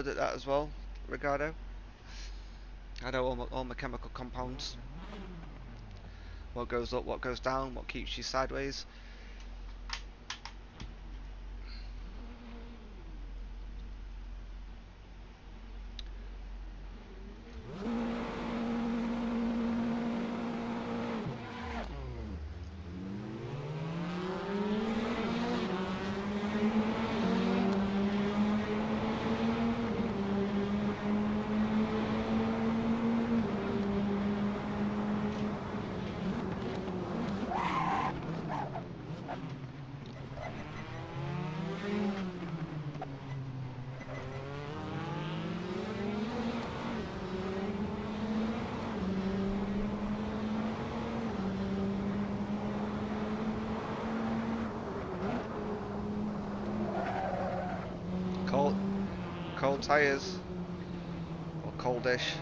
at that as well, Ricardo. I know all my chemical compounds. What goes up, what goes down, what keeps you sideways. Cold tyres, or coldish.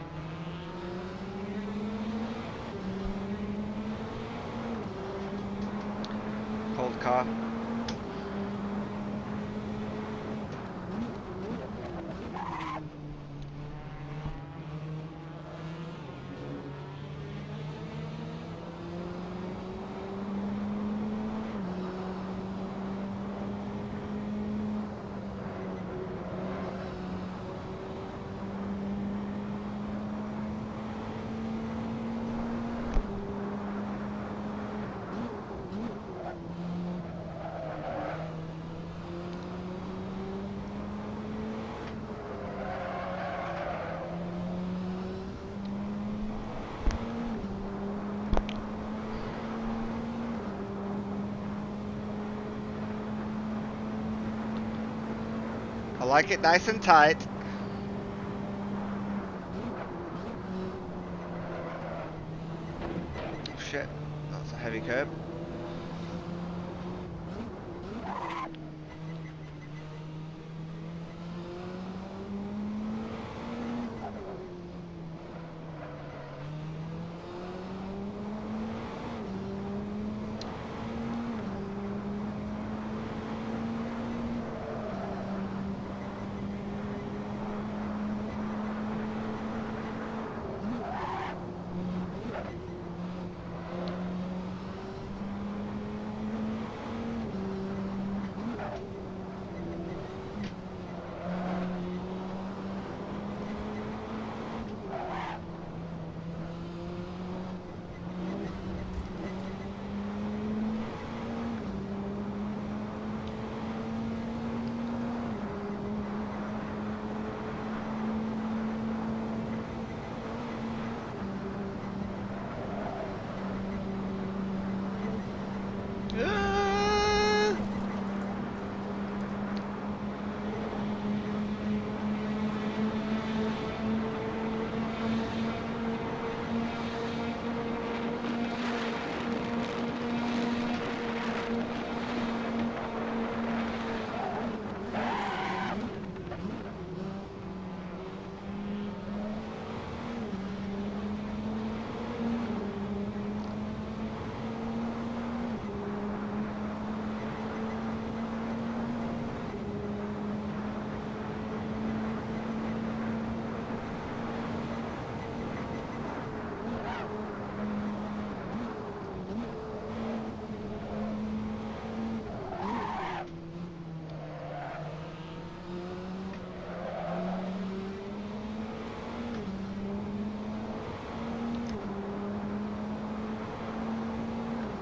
Cold car. I like it nice and tight. Oh shit, that's a heavy curb.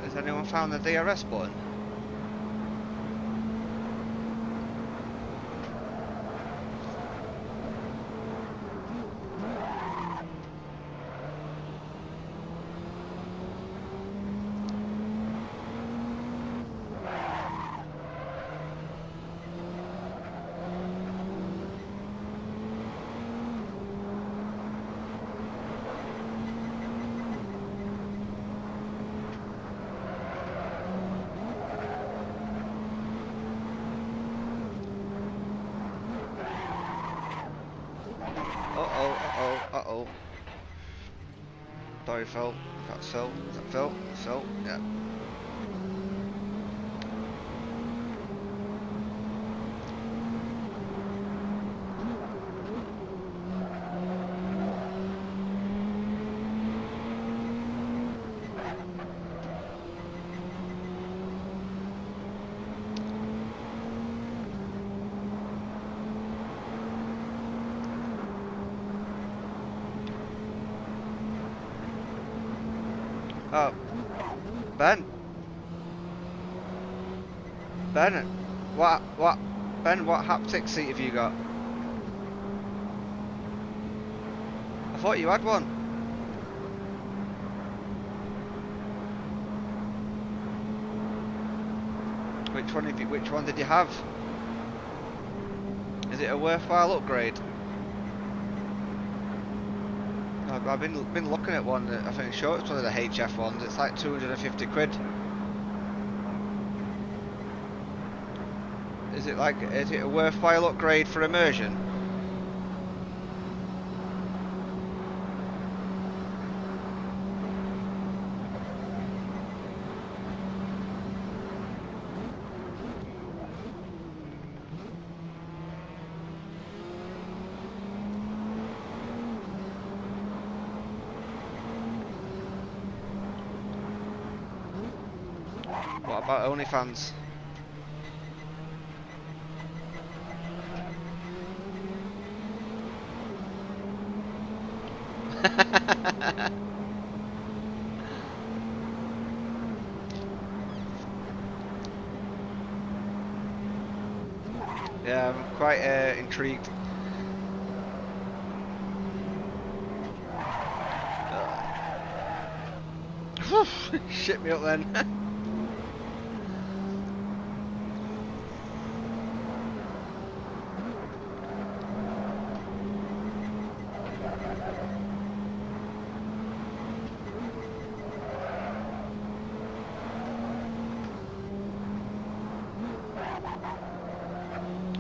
Has anyone found the DRS button? Sorry, Phil. That's Phil. Is that Phil? Phil? Yeah. Oh, Ben. Ben, Ben, what haptic seat have you got? I thought you had one. Which one did you have? Is it a worthwhile upgrade? I've been looking at one. I think sure it's one of the HF ones. It's like 250 quid. Is it a worthwhile upgrade for immersion? What about OnlyFans? Yeah, I'm quite intrigued. Shit me up then.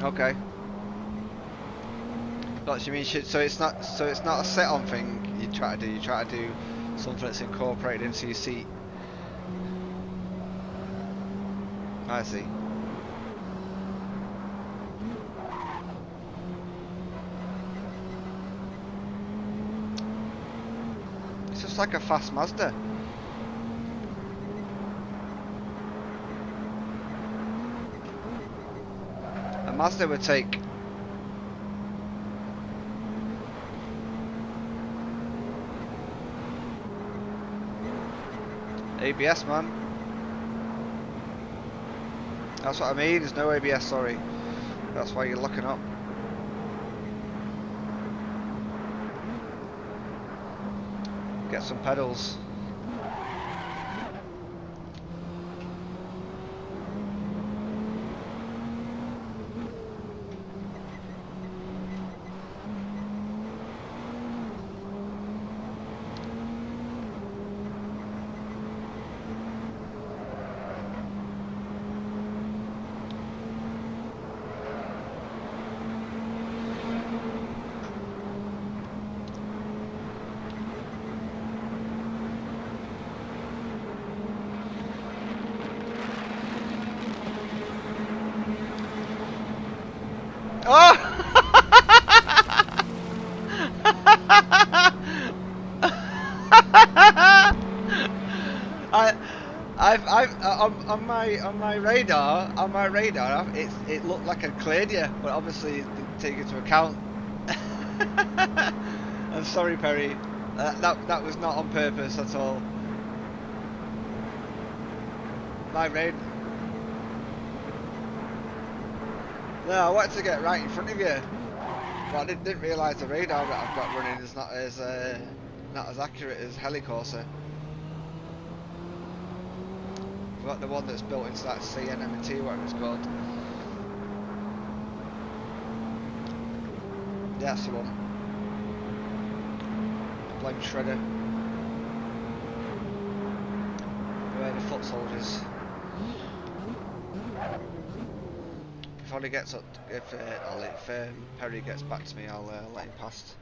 Okay. What do you mean? So it's not a set-on thing. You try to do something that's incorporated into your seat. I see. It's just like a fast Mazda. A Mazda would take ABS, man. That's what I mean. There's no ABS. Sorry. That's why you're looking up. Get some pedals. Oh! on my radar, it looked like I'd cleared you, but obviously it didn't take into account. I'm sorry, Perry. That was not on purpose at all. My radar. No, I wanted to get right in front of you, but I didn't realise the radar that I've got running is not as accurate as Helicourser. I've got the one that's built into that CNMT, whatever it's called. Yeah, that's the one. Blame Shredder. We're the foot soldiers. If Ollie gets up, if Perry gets back to me, I'll let him past.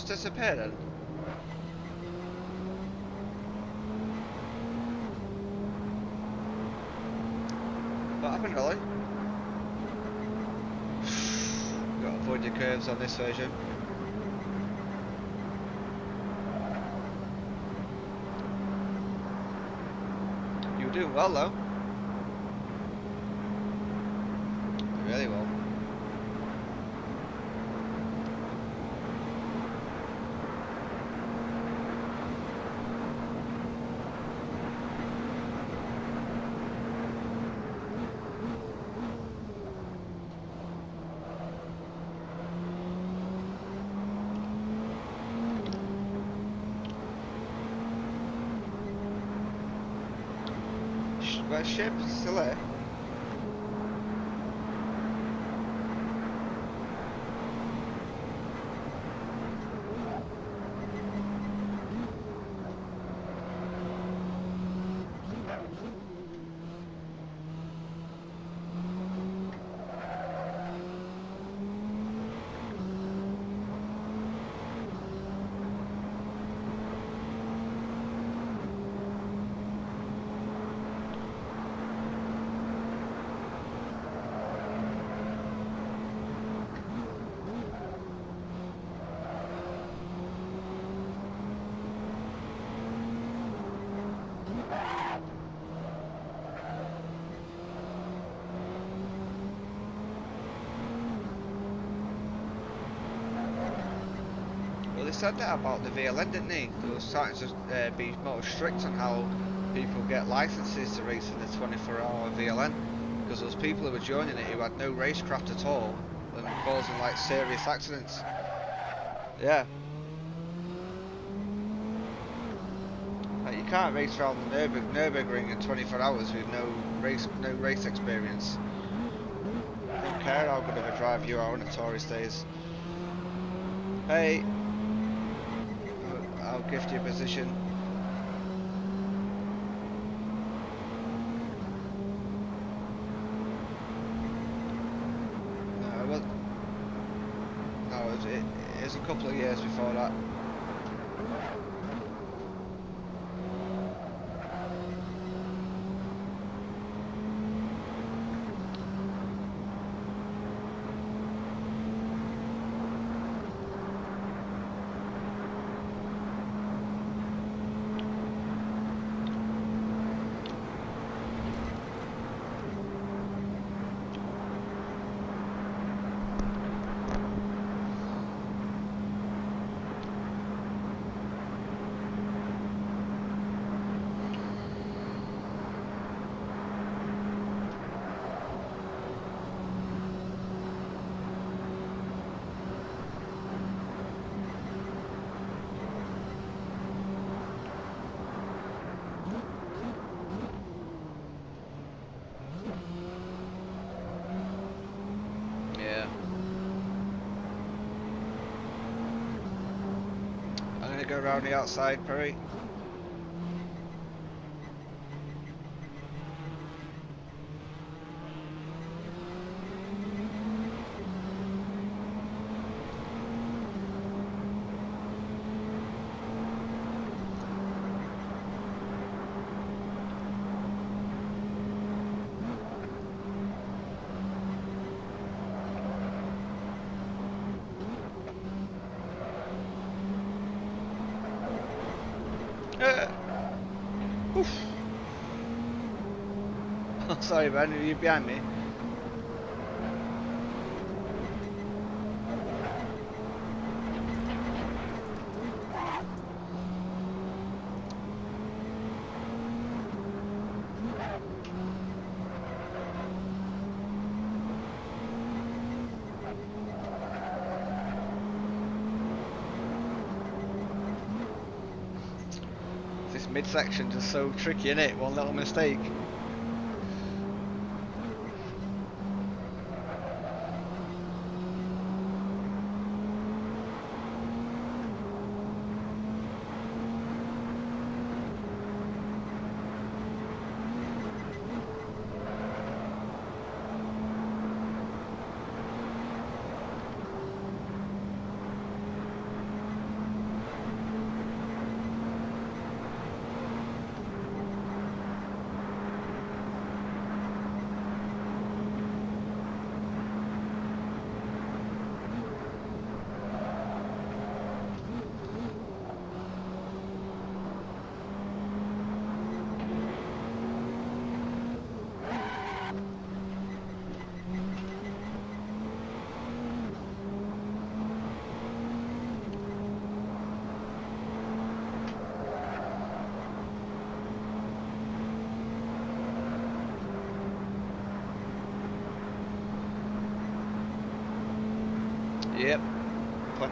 just disappear then? What happened, Ollie? Got to avoid your curves on this version. You're doing well though. Really well. Where's ship? Still there? They said that about the VLN, didn't they? They were starting to be more strict on how people get licenses to race in the 24-hour VLN, because those people who were joining it who had no racecraft at all and causing like serious accidents. Yeah. Like, you can't race around the Nürburgring in 24 hours with no race experience. I don't care how good of a driver you are on the tourist days. Hey. I'll gift you a position. It was a couple of years before that. Go around the outside, Perry. Oh, sorry, man, are you behind me? This midsection just so tricky, isn't it? One little mistake.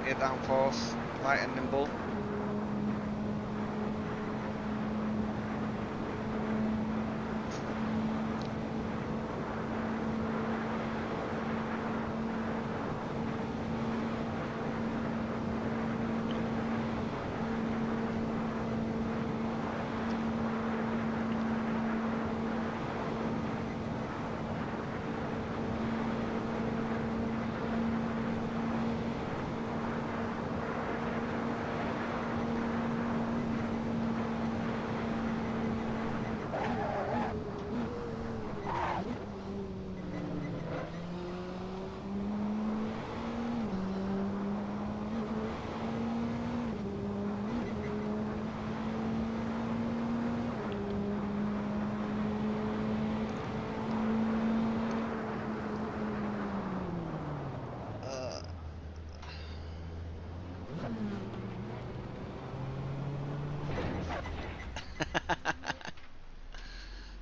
your downforce, light and nimble.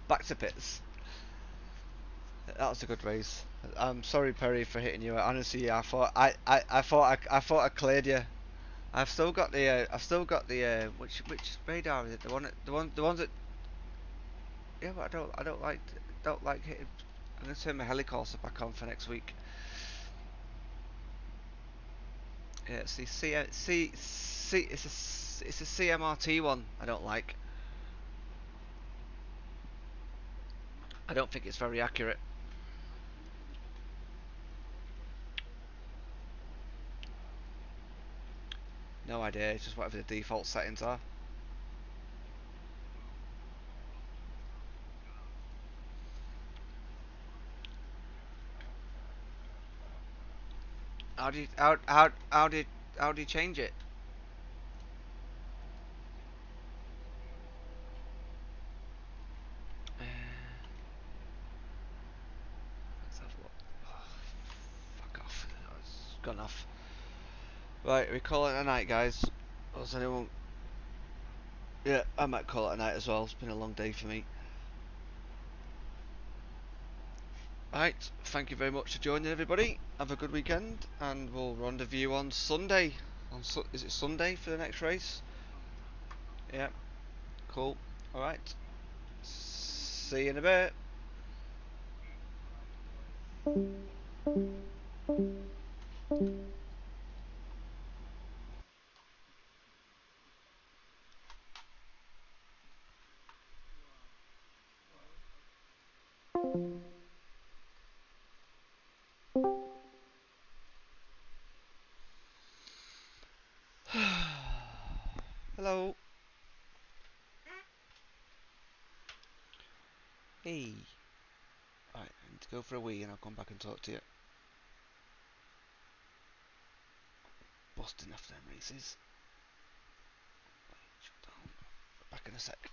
Back to pits. That was a good race. I'm sorry, Perry, for hitting you. Honestly, I cleared you. I've still got the which radar is it? The ones that yeah, but don't like hitting. I'm gonna turn my helicourse back on for next week. Yeah, it's the it's a CMRT one. I don't like. I don't think it's very accurate. No idea. It's just whatever the default settings are. How do you change it? Uh, let's have a look. Oh, fuck off. Oh, it's gone off. Right, we call it a night, guys. Does anyone? Yeah, I might call it a night as well. It's been a long day for me. Right, thank you very much for joining, everybody. Have a good weekend, and we'll rendezvous on Sunday. Is it Sunday for the next race? Yeah, cool. All right. See you in a bit. Hello. Hey. Right, I need to go for a wee, and I'll come back and talk to you. Busting off them races. Shut down. Back in a sec.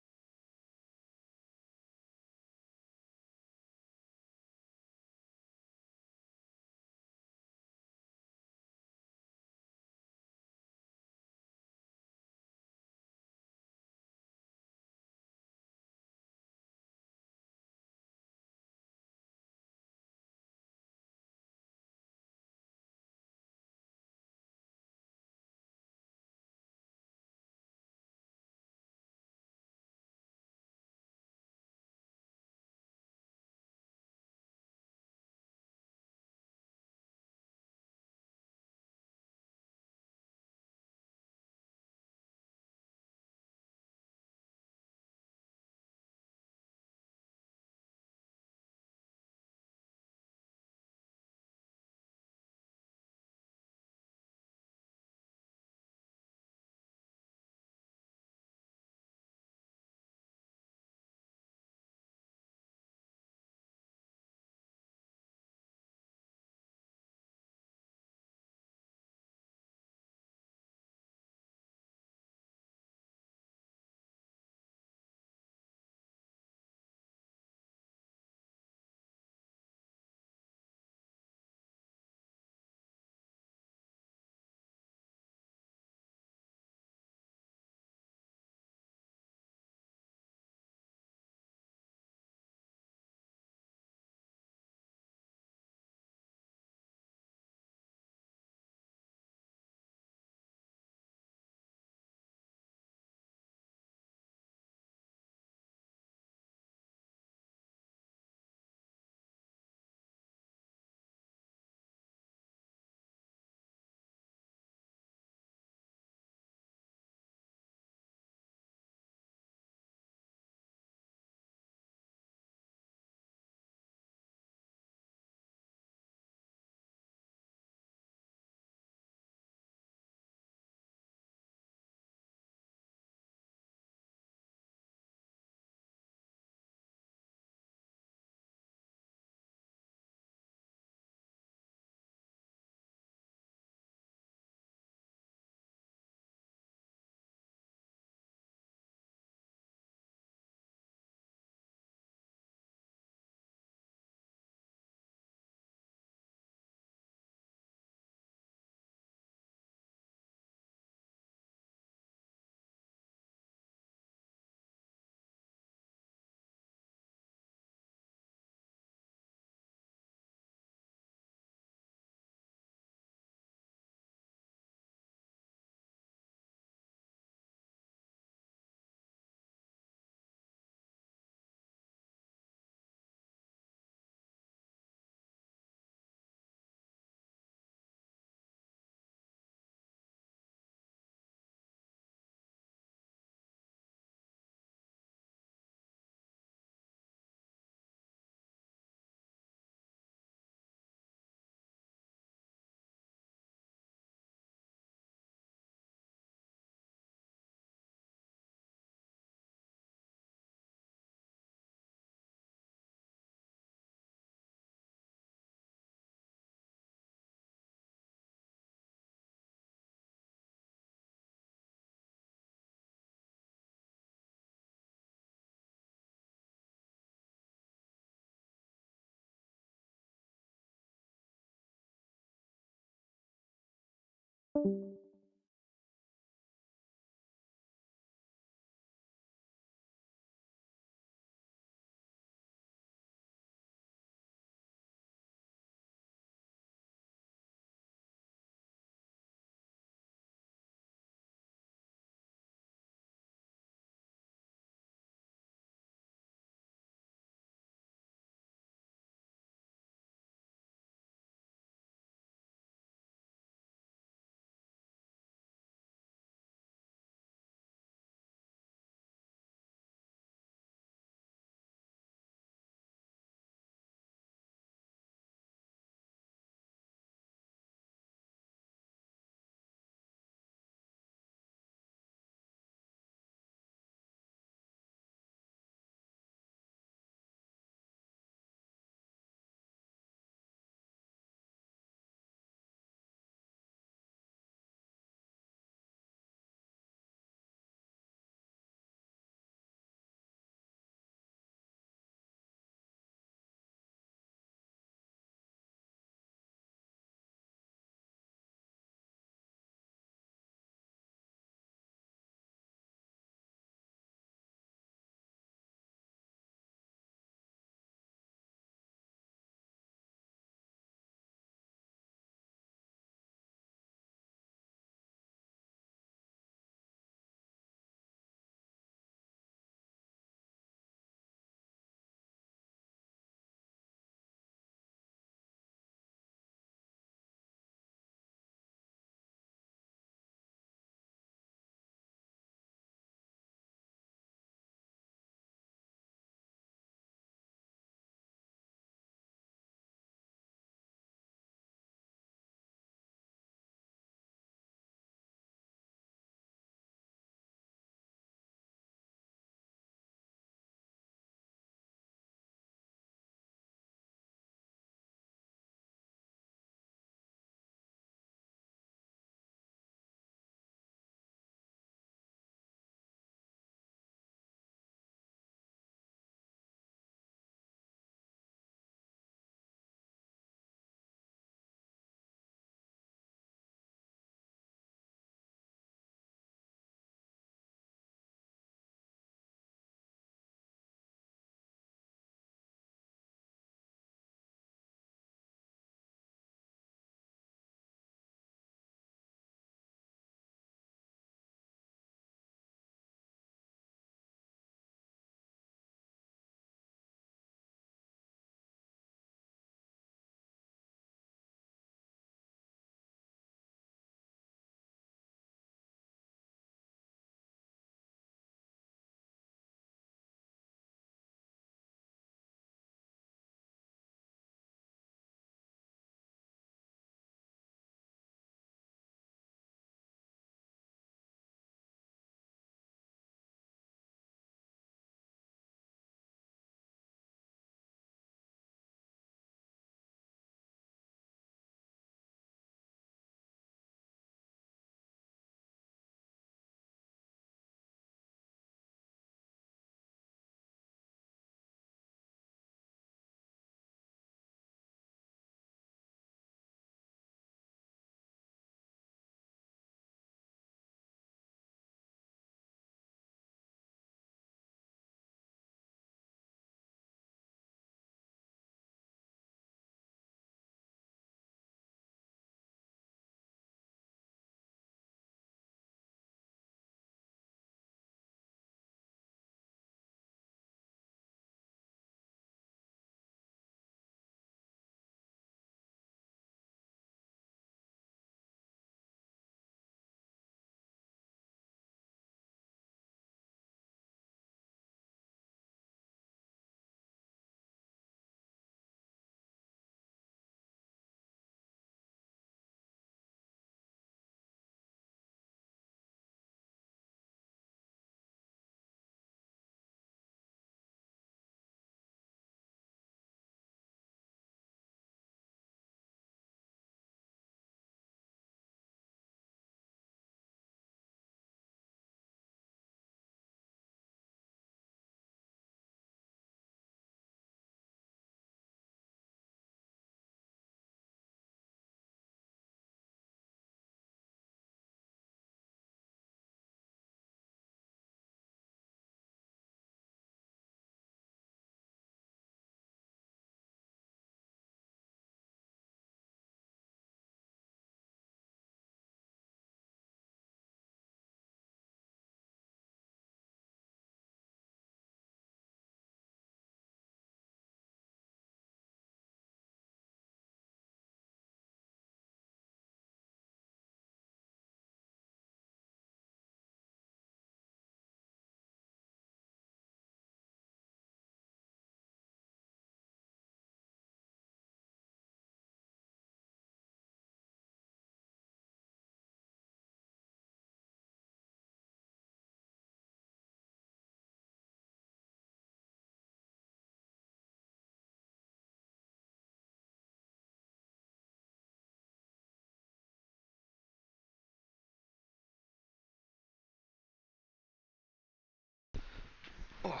Oh,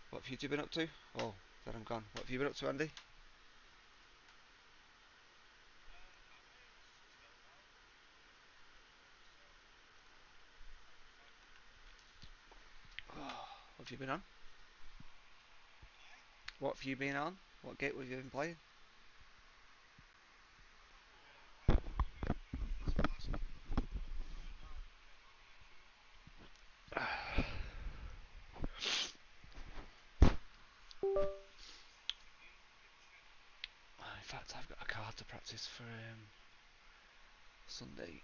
what have you been up to? Oh, then I'm gone. What have you been up to, Andy? Oh, what have you been on? What have you been on? What game have you been playing? In fact, I've got a card to practice for Sunday.